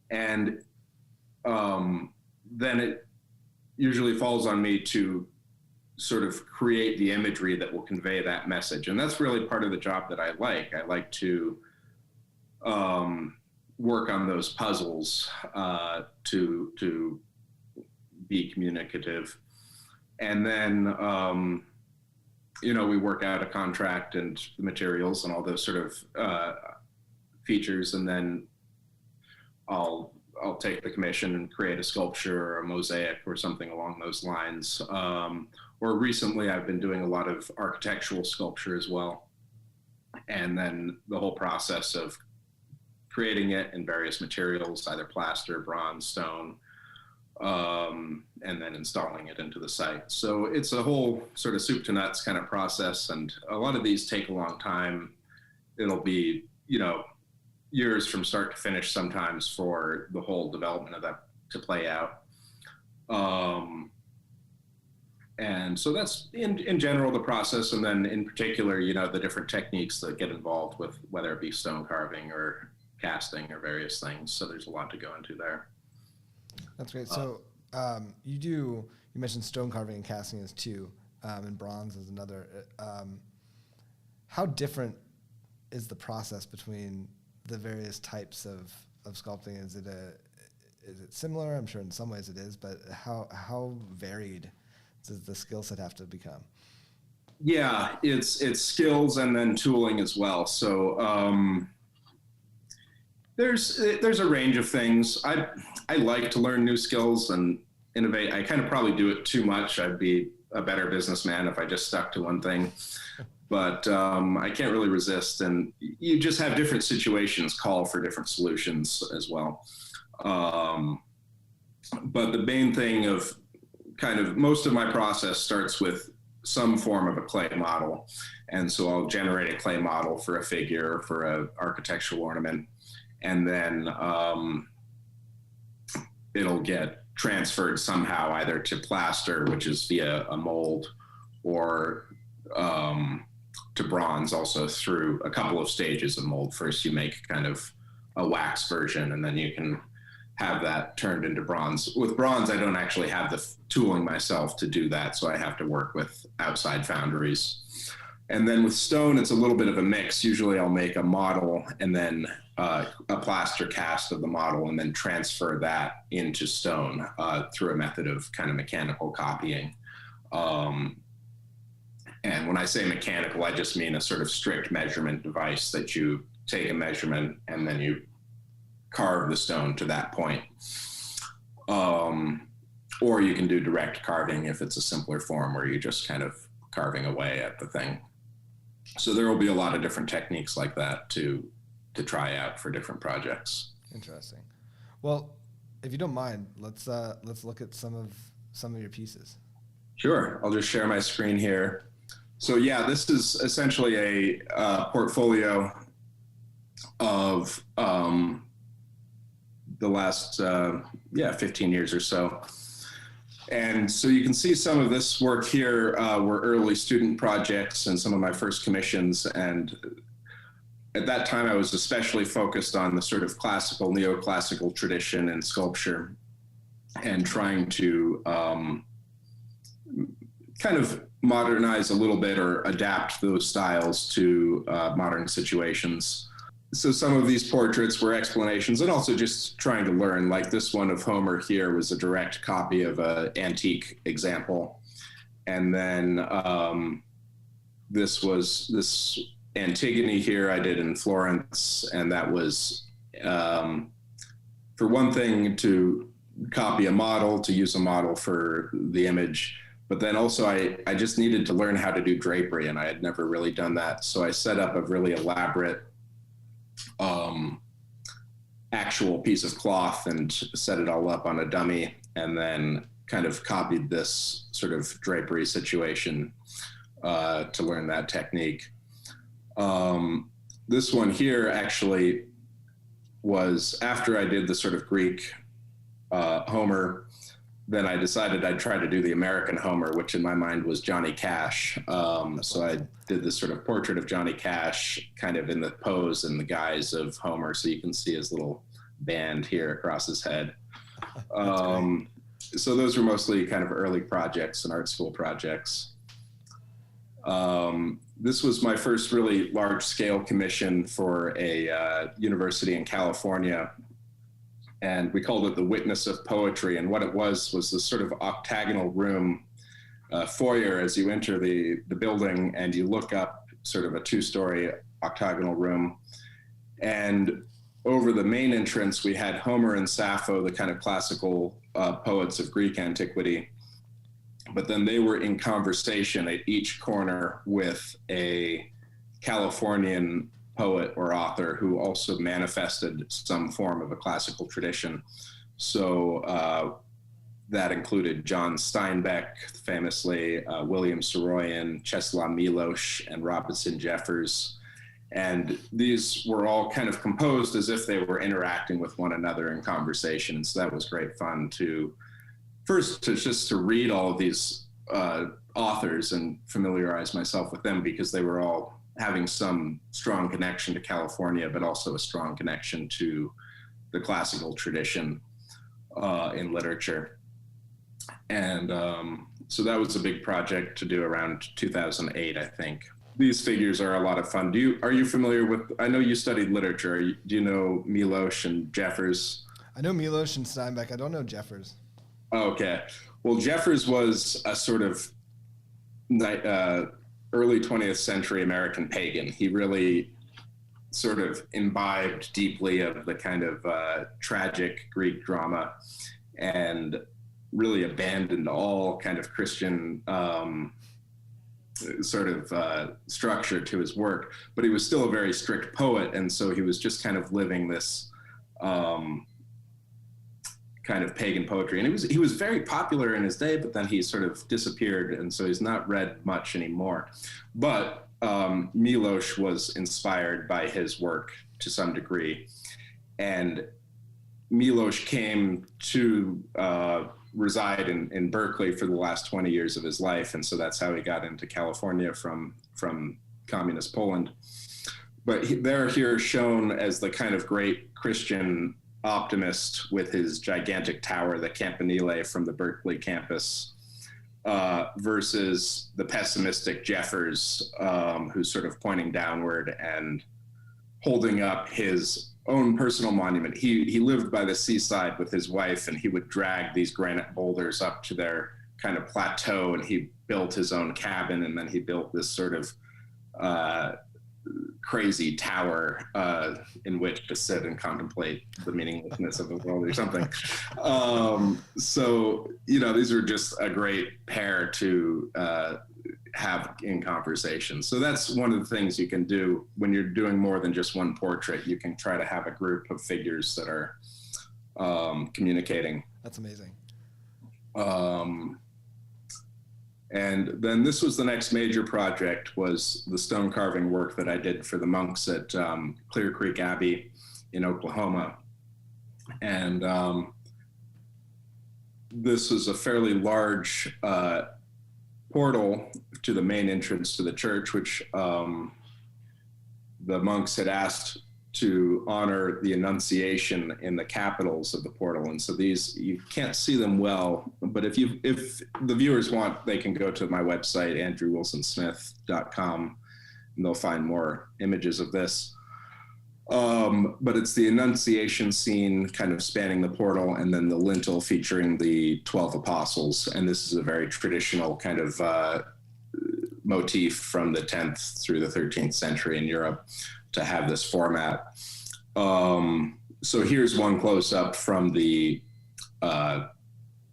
And then it usually falls on me to sort of create the imagery that will convey that message. And that's really part of the job that I like. I like to work on those puzzles to be communicative. And then, we work out a contract and the materials and all those sort of features, and then I'll take the commission and create a sculpture or a mosaic or something along those lines. Or recently I've been doing a lot of architectural sculpture as well. And then the whole process of creating it in various materials, either plaster, bronze, stone, and then installing it into the site. So it's a whole sort of soup to nuts kind of process. And a lot of these take a long time. It'll be, years from start to finish sometimes for the whole development of that to play out. And so that's in general the process, and then in particular, the different techniques that get involved with whether it be stone carving or casting or various things. So there's a lot to go into there. That's great. So you mentioned stone carving and casting as two, and bronze as another. How different is the process between the various types of sculpting? Is it similar? I'm sure in some ways it is, but how varied does the skill set have to become? Yeah, it's skills and then tooling as well. So there's a range of things. I like to learn new skills and innovate. I kind of probably do it too much. I'd be a better businessman if I just stuck to one thing. But I can't really resist. And you just have different situations call for different solutions as well. But the main thing of kind of most of my process starts with some form of a clay model. And so I'll generate a clay model for a figure, for an architectural ornament, and then it'll get transferred somehow either to plaster, which is via a mold, or to bronze, also through a couple of stages of mold. First, you make kind of a wax version, and then you can have that turned into bronze. With bronze, I don't actually have the tooling myself to do that, so I have to work with outside foundries. And then with stone, it's a little bit of a mix. Usually I'll make a model and then a plaster cast of the model, and then transfer that into stone through a method of kind of mechanical copying. And when I say mechanical, I just mean a sort of strict measurement device that you take a measurement and then you carve the stone to that point. Or you can do direct carving if it's a simpler form where you're just kind of carving away at the thing. So there will be a lot of different techniques like that to try out for different projects. Interesting. Well, if you don't mind, let's look at some of your pieces. Sure. I'll just share my screen here. So yeah, this is essentially a portfolio of the last 15 years or so. And so you can see some of this work here were early student projects and some of my first commissions. And at that time, I was especially focused on the sort of classical, neoclassical tradition in sculpture, and trying to kind of modernize a little bit or adapt those styles to modern situations. So some of these portraits were explanations and also just trying to learn, like this one of Homer here was a direct copy of an antique example. And then this Antigone here I did in Florence, and that was, for one thing, to copy a model, to use a model for the image. But then also I just needed to learn how to do drapery, and I had never really done that. So I set up a really elaborate actual piece of cloth and set it all up on a dummy, and then kind of copied this sort of drapery situation to learn that technique. This one here actually was after I did the sort of Greek Homer. Then I decided I'd try to do the American Homer, which in my mind was Johnny Cash. So I did this sort of portrait of Johnny Cash, kind of in the pose and the guise of Homer. So you can see his little band here across his head. So those were mostly kind of early projects and art school projects. This was my first really large scale commission for a university in California. And we called it the Witness of Poetry. And what it was this sort of octagonal room, foyer as you enter the building, and you look up, sort of a 2-story octagonal room. And over the main entrance, we had Homer and Sappho, the kind of classical poets of Greek antiquity. But then they were in conversation at each corner with a Californian poet or author who also manifested some form of a classical tradition. So that included John Steinbeck, famously, William Saroyan, Czesław Miłosz, and Robinson Jeffers. And these were all kind of composed as if they were interacting with one another in conversation. And so that was great fun to read all of these authors and familiarize myself with them, because they were all having some strong connection to California, but also a strong connection to the classical tradition in literature. And so that was a big project to do around 2008, I think. These figures are a lot of fun. Are you familiar with, I know you studied literature, do you know Miłosz and Jeffers? I know Miłosz and Steinbeck. I don't know Jeffers. Okay. Well, Jeffers was a sort of early 20th century American pagan. He really sort of imbibed deeply of the kind of tragic Greek drama, and really abandoned all kind of Christian sort of structure to his work. But he was still a very strict poet, and so he was just kind of living this kind of pagan poetry. And he was very popular in his day, but then he sort of disappeared, and so he's not read much anymore. But Miłosz was inspired by his work to some degree. And Miłosz came to reside in Berkeley for the last 20 years of his life, and so that's how he got into California from communist Poland. But they're here shown as the kind of great Christian optimist with his gigantic tower, the Campanile from the Berkeley campus, versus the pessimistic Jeffers, who's sort of pointing downward and holding up his own personal monument. He lived by the seaside with his wife, and he would drag these granite boulders up to their kind of plateau, and he built his own cabin, and then he built this sort of crazy tower in which to sit and contemplate the meaninglessness of the world or something. So, these are just a great pair to have in conversation. So that's one of the things you can do when you're doing more than just one portrait. You can try to have a group of figures that are communicating. That's amazing. And then this was the next major project, was the stone carving work that I did for the monks at Clear Creek Abbey in Oklahoma. And this is a fairly large portal to the main entrance to the church, which the monks had asked to honor the Annunciation in the capitals of the portal. And so these, you can't see them well, but if the viewers want, they can go to my website, andrewwilsonsmith.com, and they'll find more images of this. But it's the Annunciation scene kind of spanning the portal, and then the lintel featuring the 12 apostles. And this is a very traditional kind of motif from the 10th through the 13th century in Europe to have this format. So here's one close up from the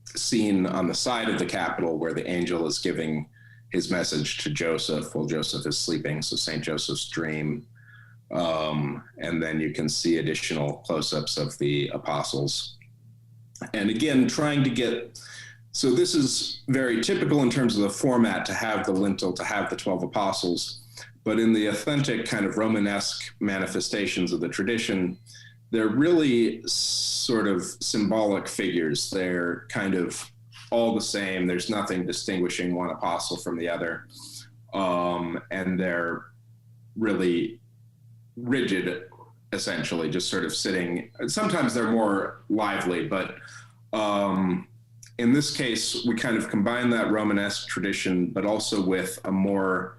scene on the side of the Capitol where the angel is giving his message to Joseph while Joseph is sleeping. So St. Joseph's dream. And then you can see additional close-ups of the apostles. And again, trying to get, so this is very typical in terms of the format, to have the lintel, to have the 12 apostles. But in the authentic kind of Romanesque manifestations of the tradition, they're really sort of symbolic figures. They're kind of all the same. There's nothing distinguishing one apostle from the other. And they're really rigid, essentially, just sort of sitting. Sometimes they're more lively, but in this case, we kind of combine that Romanesque tradition, but also with a more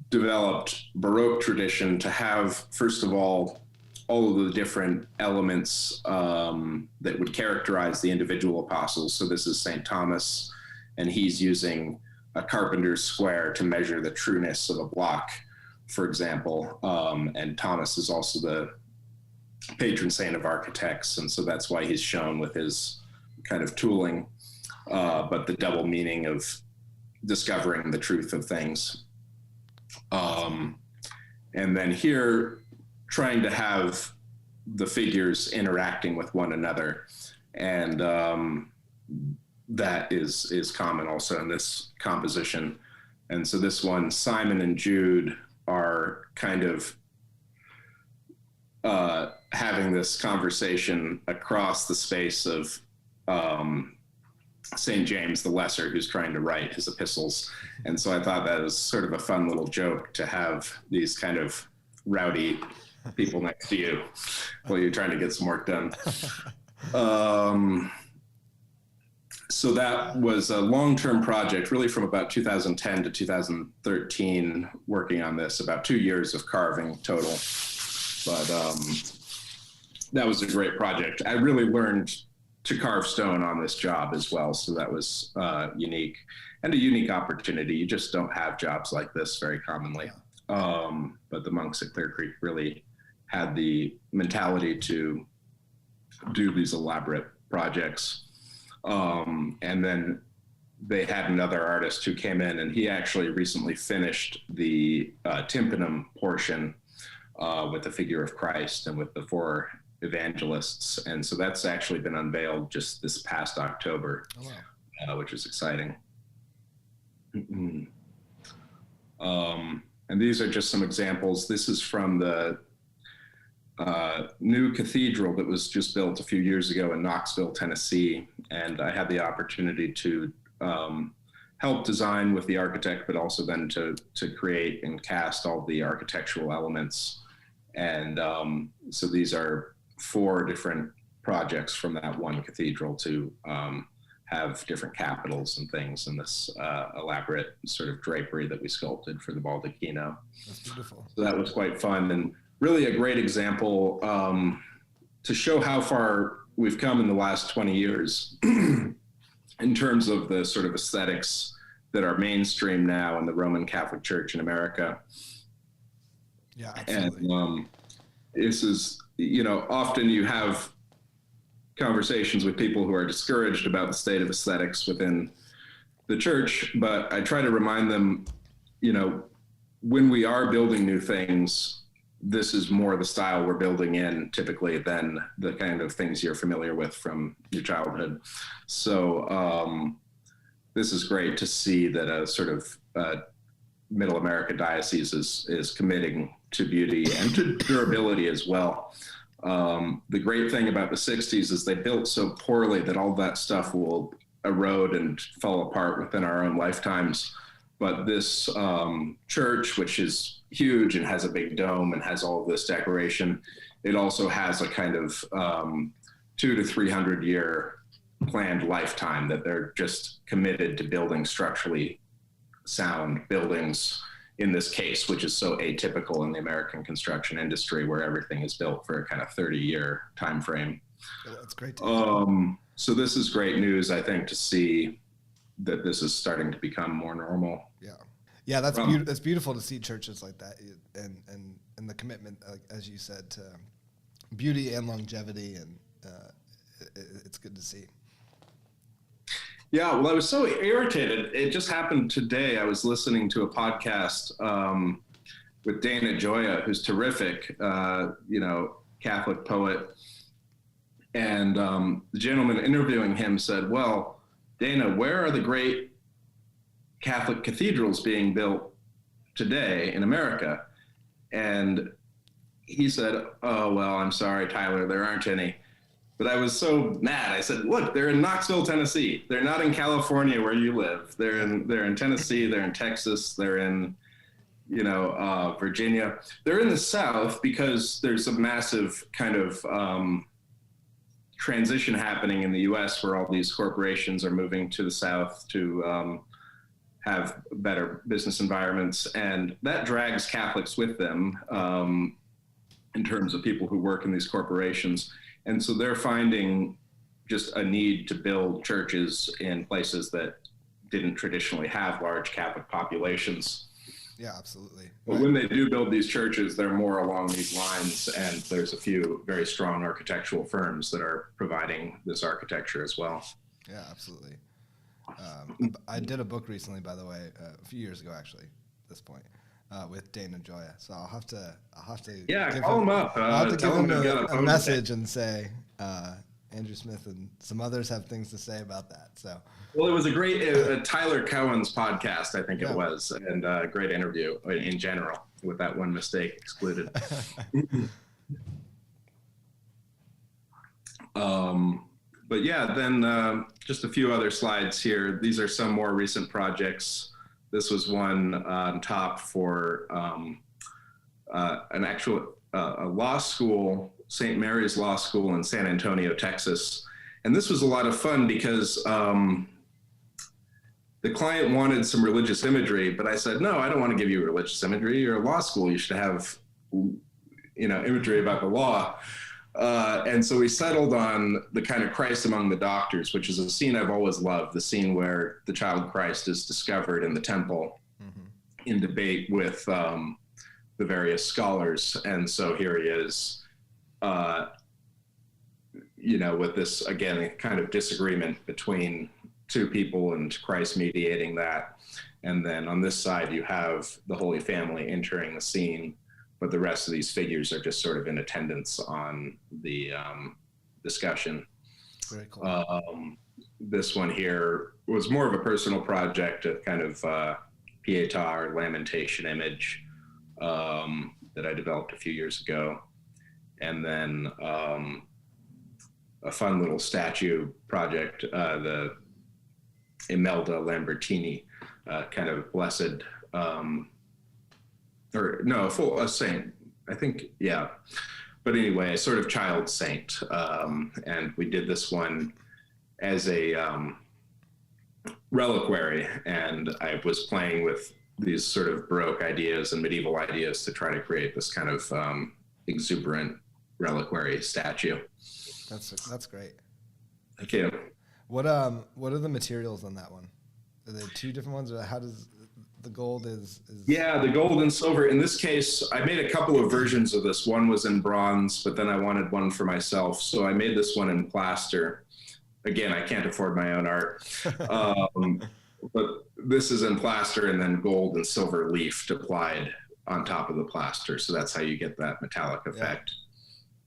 developed Baroque tradition to have, first of all of the different elements that would characterize the individual apostles. So this is St. Thomas, and he's using a carpenter's square to measure the trueness of a block, for example. And Thomas is also the patron saint of architects, and so that's why he's shown with his kind of tooling, but the double meaning of discovering the truth of things. And then here, trying to have the figures interacting with one another. And that is common also in this composition. And so this one, Simon and Jude are kind of having this conversation across the space of St. James the Lesser, who's trying to write his epistles. And so I thought that was sort of a fun little joke to have these kind of rowdy people next to you while you're trying to get some work done. So that was a long-term project, really from about 2010 to 2013, working on this, about 2 years of carving total. But that was a great project. I really learned to carve stone on this job as well. So that was unique, and a unique opportunity. You just don't have jobs like this very commonly. But the monks at Clear Creek really had the mentality to do these elaborate projects. And then they had another artist who came in, and he actually recently finished the tympanum portion with the figure of Christ and with the 4 evangelists. And so that's actually been unveiled just this past October, which is exciting. And these are just some examples. This is from the new cathedral that was just built a few years ago in Knoxville, Tennessee. And I had the opportunity to help design with the architect, but also then to create and cast all the architectural elements. And so these are 4 different projects from that one cathedral to have different capitals and things, and this elaborate sort of drapery that we sculpted for the baldacchino. That's beautiful. So that was quite fun, and really a great example to show how far we've come in the last 20 years in terms of the sort of aesthetics that are mainstream now in the Roman Catholic Church in America. Yeah, absolutely. And this is, often you have conversations with people who are discouraged about the state of aesthetics within the church, but I try to remind them, when we are building new things, this is more the style we're building in typically than the kind of things you're familiar with from your childhood. So this is great to see that a sort of Middle America diocese is committing to beauty and to durability as well. The great thing about the 60s is they built so poorly that all that stuff will erode and fall apart within our own lifetimes. But this church, which is huge and has a big dome and has all of this decoration, it also has a kind of 200 to 300 year planned lifetime that they're just committed to building structurally sound buildings in this case, which is so atypical in the American construction industry, where everything is built for a kind of 30-year time frame. Yeah, that's great to hear. So this is great news, I think, to see that this is starting to become more normal. Yeah, that's beautiful to see churches like that, and the commitment, as you said, to beauty and longevity, and it's good to see. Yeah, well, I was so irritated. It just happened today. I was listening to a podcast with Dana Gioia, who's terrific, Catholic poet. And the gentleman interviewing him said, well, Dana, where are the great Catholic cathedrals being built today in America? And he said, oh, well, I'm sorry, Tyler, there aren't any. But I was so mad. I said, look, they're in Knoxville, Tennessee. They're not in California where you live. They're in Tennessee. They're in Texas. They're in, Virginia. They're in the South because there's a massive kind of transition happening in the U.S. where all these corporations are moving to the South to have better business environments. And that drags Catholics with them in terms of people who work in these corporations. And so they're finding just a need to build churches in places that didn't traditionally have large Catholic populations. Yeah, absolutely. But when they do build these churches, they're more along these lines, and there's a few very strong architectural firms that are providing this architecture as well. Yeah, absolutely. I did a book recently, by the way, a few years ago, actually, at this point. With Dana Gioia, so I'll have to call him up. I'll have to give him a message and say Andrew Smith and some others have things to say about that. So, well, it was a great Tyler Cohen's podcast, I think it was, and a great interview in general, with that one mistake excluded. But yeah, then just a few other slides here. These are some more recent projects. This was one on top for an actual law school, St. Mary's Law School in San Antonio, Texas. And this was a lot of fun because the client wanted some religious imagery, but I said, no, I don't want to give you religious imagery. You're a law school. You should have, imagery about the law. And so we settled on the kind of Christ among the doctors, which is a scene I've always loved, the scene where the child Christ is discovered in the temple in debate with the various scholars. And so here he is, with this, again, kind of disagreement between two people and Christ mediating that. And then on this side, you have the Holy Family entering the scene, but the rest of these figures are just sort of in attendance on the discussion. Very cool. This one here was more of a personal project, a kind of Pietà or lamentation image that I developed a few years ago. And then a fun little statue project, the Imelda Lambertini, kind of blessed, a saint, I think, yeah. But anyway, a sort of child saint. And we did this one as a reliquary, and I was playing with these sort of Baroque ideas and medieval ideas to try to create this kind of exuberant reliquary statue. That's great. Thank you. What are the materials on that one? Are they two different ones, or how does the gold is? Yeah, the gold and silver. In this case, I made a couple of versions of this. One was in bronze, but then I wanted one for myself, so I made this one in plaster. Again, I can't afford my own art, but this is in plaster and then gold and silver leaf applied on top of the plaster. So that's how you get that metallic effect.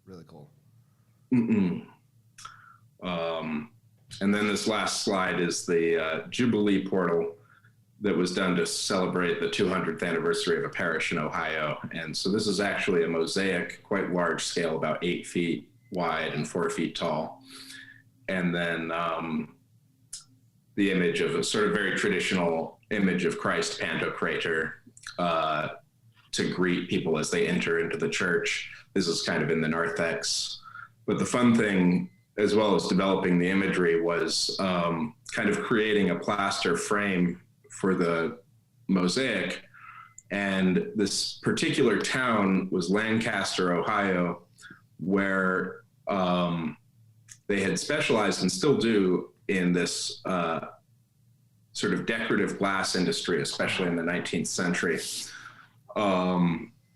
Yeah. Really cool. And then this last slide is the Jubilee portal that was done to celebrate the 200th anniversary of a parish in Ohio. And so this is actually a mosaic, quite large scale, about 8 feet wide and 4 feet tall. And then the image of a sort of very traditional image of Christ Pantocrator to greet people as they enter into the church. This is kind of in the narthex. But the fun thing, as well as developing the imagery, was kind of creating a plaster frame for the mosaic. And this particular town was Lancaster, Ohio, where they had specialized and still do in this sort of decorative glass industry, especially in the 19th century.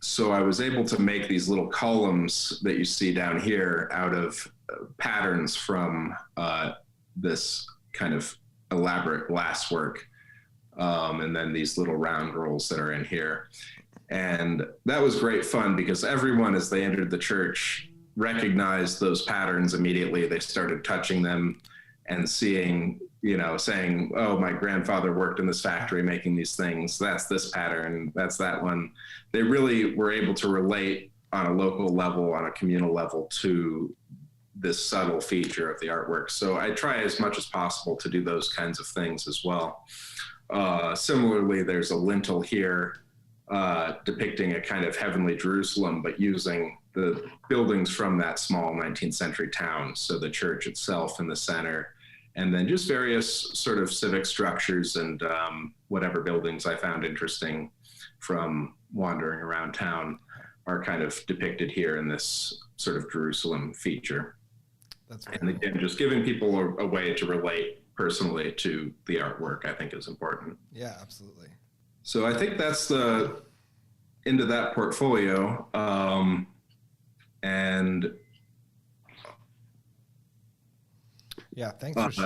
So I was able to make these little columns that you see down here out of patterns from this kind of elaborate glass work. And then these little round rolls that are in here. And that was great fun because everyone, as they entered the church, recognized those patterns immediately. They started touching them and seeing, saying, oh, my grandfather worked in this factory making these things. That's this pattern. That's that one. They really were able to relate on a local level, on a communal level, to this subtle feature of the artwork. So I try as much as possible to do those kinds of things as well. Similarly, there's a lintel here depicting a kind of heavenly Jerusalem, but using the buildings from that small 19th century town. So the church itself in the center, and then just various sort of civic structures and whatever buildings I found interesting from wandering around town are kind of depicted here in this sort of Jerusalem feature. And again, just giving people a way to relate personally to the artwork, I think, is important. Yeah, absolutely. So I think that's the end of that portfolio. And yeah, thanks.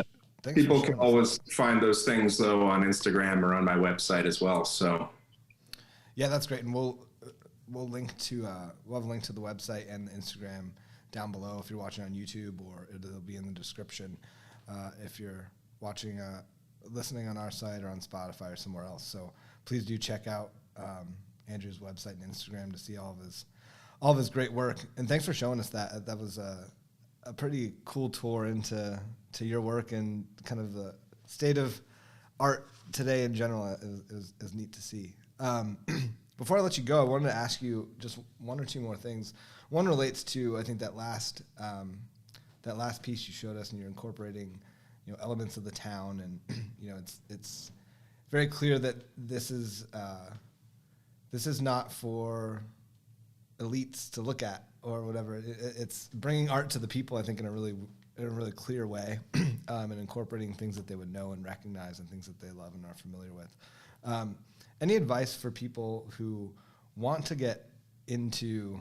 People can always find those things though on Instagram or on my website as well. So yeah, that's great. And we'll link to we'll have a link to the website and the Instagram down below if you're watching on YouTube, or it'll be in the description if you're watching, listening on our site or on Spotify or somewhere else. So please do check out Andrew's website and Instagram to see all of his great work. And thanks for showing us that. That was a pretty cool tour into your work and kind of the state of art today in general. Is neat to see. Before I let you go, I wanted to ask you just one or two more things. One relates to, I think, that last piece you showed us, and you're incorporating, elements of the town, and it's very clear that this is not for elites to look at or whatever. It's bringing art to the people, I think, in a really clear way, and incorporating things that they would know and recognize and things that they love and are familiar with. Any advice for people who want to get into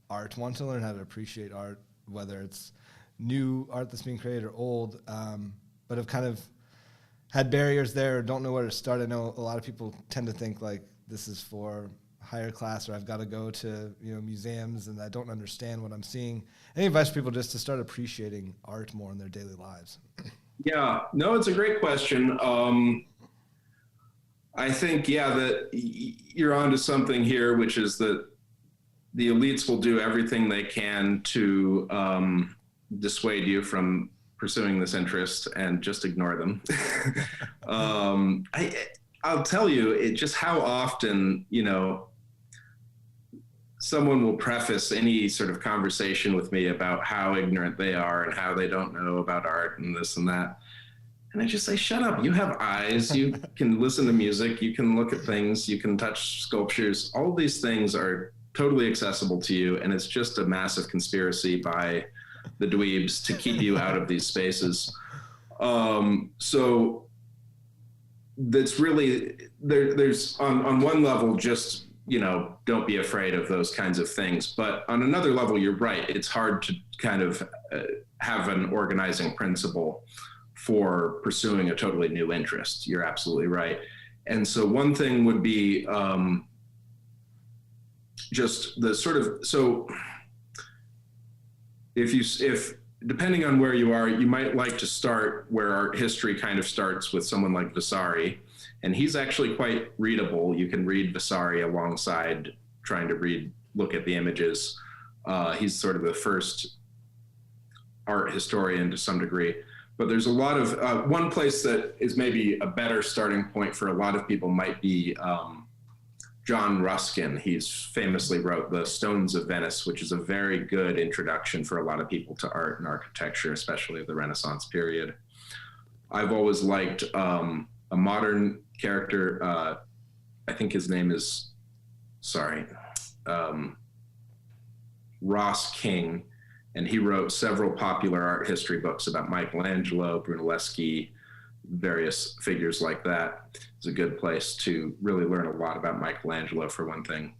art, want to learn how to appreciate art, whether it's new art that's being created or old, but have kind of had barriers there or don't know where to start? I know a lot of people tend to think like this is for higher class, or I've got to go to museums and I don't understand what I'm seeing. Any advice for people just to start appreciating art more in their daily lives? Yeah, no, it's a great question. I think, that you're onto something here, which is that the elites will do everything they can to dissuade you from pursuing this interest, and just ignore them. I'll tell you just how often, someone will preface any sort of conversation with me about how ignorant they are and how they don't know about art and this and that. And I just say, shut up. You have eyes. You can listen to music. You can look at things. You can touch sculptures. All these things are totally accessible to you. And it's just a massive conspiracy by the dweebs to keep you out of these spaces. So that's really, there's on one level, just, don't be afraid of those kinds of things. But on another level, you're right. It's hard to kind of have an organizing principle for pursuing a totally new interest. You're absolutely right. And so one thing would be just the sort of, so if depending on where you are, you might like to start where art history kind of starts with someone like Vasari, and he's actually quite readable. You can read Vasari alongside trying to look at the images. He's sort of the first art historian to some degree. but there's a lot of, one place that is maybe a better starting point for a lot of people might be John Ruskin. He's famously wrote The Stones of Venice, which is a very good introduction for a lot of people to art and architecture, especially of the Renaissance period. I've always liked a modern character, I think his name is, Ross King, and he wrote several popular art history books about Michelangelo, Brunelleschi, various figures like that. It's a good place to really learn a lot about Michelangelo, for one thing.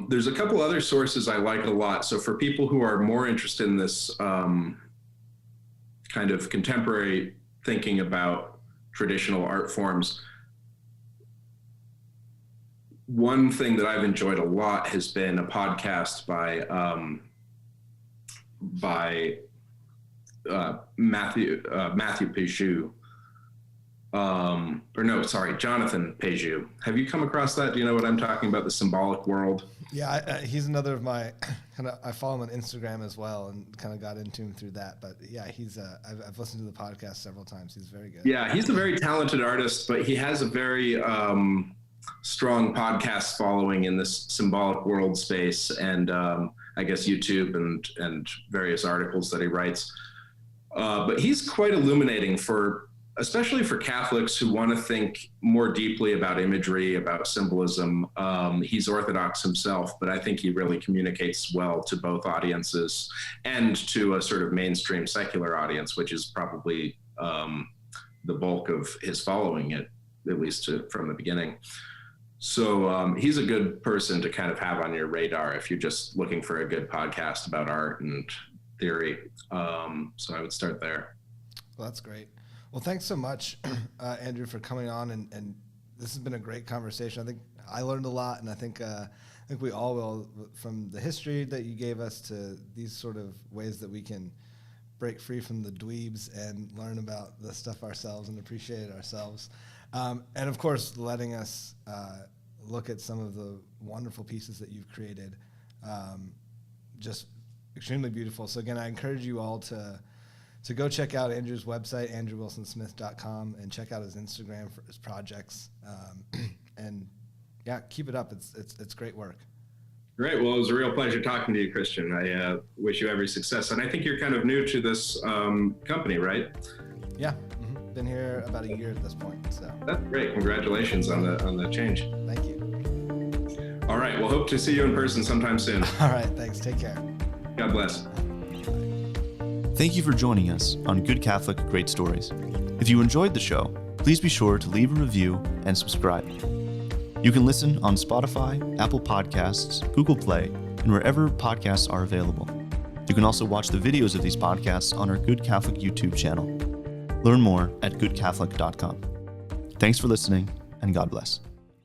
There's a couple other sources I like a lot. So for people who are more interested in this kind of contemporary thinking about traditional art forms, one thing that I've enjoyed a lot has been a podcast by Matthew Péju, Jonathan Péju. Have you come across that? Do you know what I'm talking about? The symbolic world. Yeah, he's another of my I follow him on Instagram as well, and kind of got into him through that. But yeah, he's I've listened to the podcast several times. He's very good. Yeah, he's a very talented artist, but he has a very strong podcast following in this symbolic world space, and I guess YouTube and various articles that he writes. But he's quite illuminating especially for Catholics who want to think more deeply about imagery, about symbolism. He's Orthodox himself, but I think he really communicates well to both audiences and to a sort of mainstream secular audience, which is probably the bulk of his following, at least from the beginning. So he's a good person to kind of have on your radar if you're just looking for a good podcast about art and theory. So I would start there. Well, that's great. Well, thanks so much, Andrew, for coming on, and this has been a great conversation. I think I learned a lot, and I think we all will, from the history that you gave us to these sort of ways that we can break free from the dweebs and learn about the stuff ourselves and appreciate it ourselves. And of course, letting us look at some of the wonderful pieces that you've created, just extremely beautiful. So again, I encourage you all to go check out Andrew's website, andrewwilsonsmith.com, and check out his Instagram for his projects. And yeah, keep it up. It's great work. Great. Well, it was a real pleasure talking to you, Christian. I wish you every success. And I think you're kind of new to this company, right? Yeah. Been here about a year at this point. So that's great. Congratulations on the change. Thank you. All right. We'll hope to see you in person sometime soon. All right. Thanks. Take care. God bless. Thank you for joining us on Good Catholic Great Stories. If you enjoyed the show, please be sure to leave a review and subscribe. You can listen on Spotify, Apple Podcasts, Google Play, and wherever podcasts are available. You can also watch the videos of these podcasts on our Good Catholic YouTube channel. Learn more at goodcatholic.com. Thanks for listening, and God bless.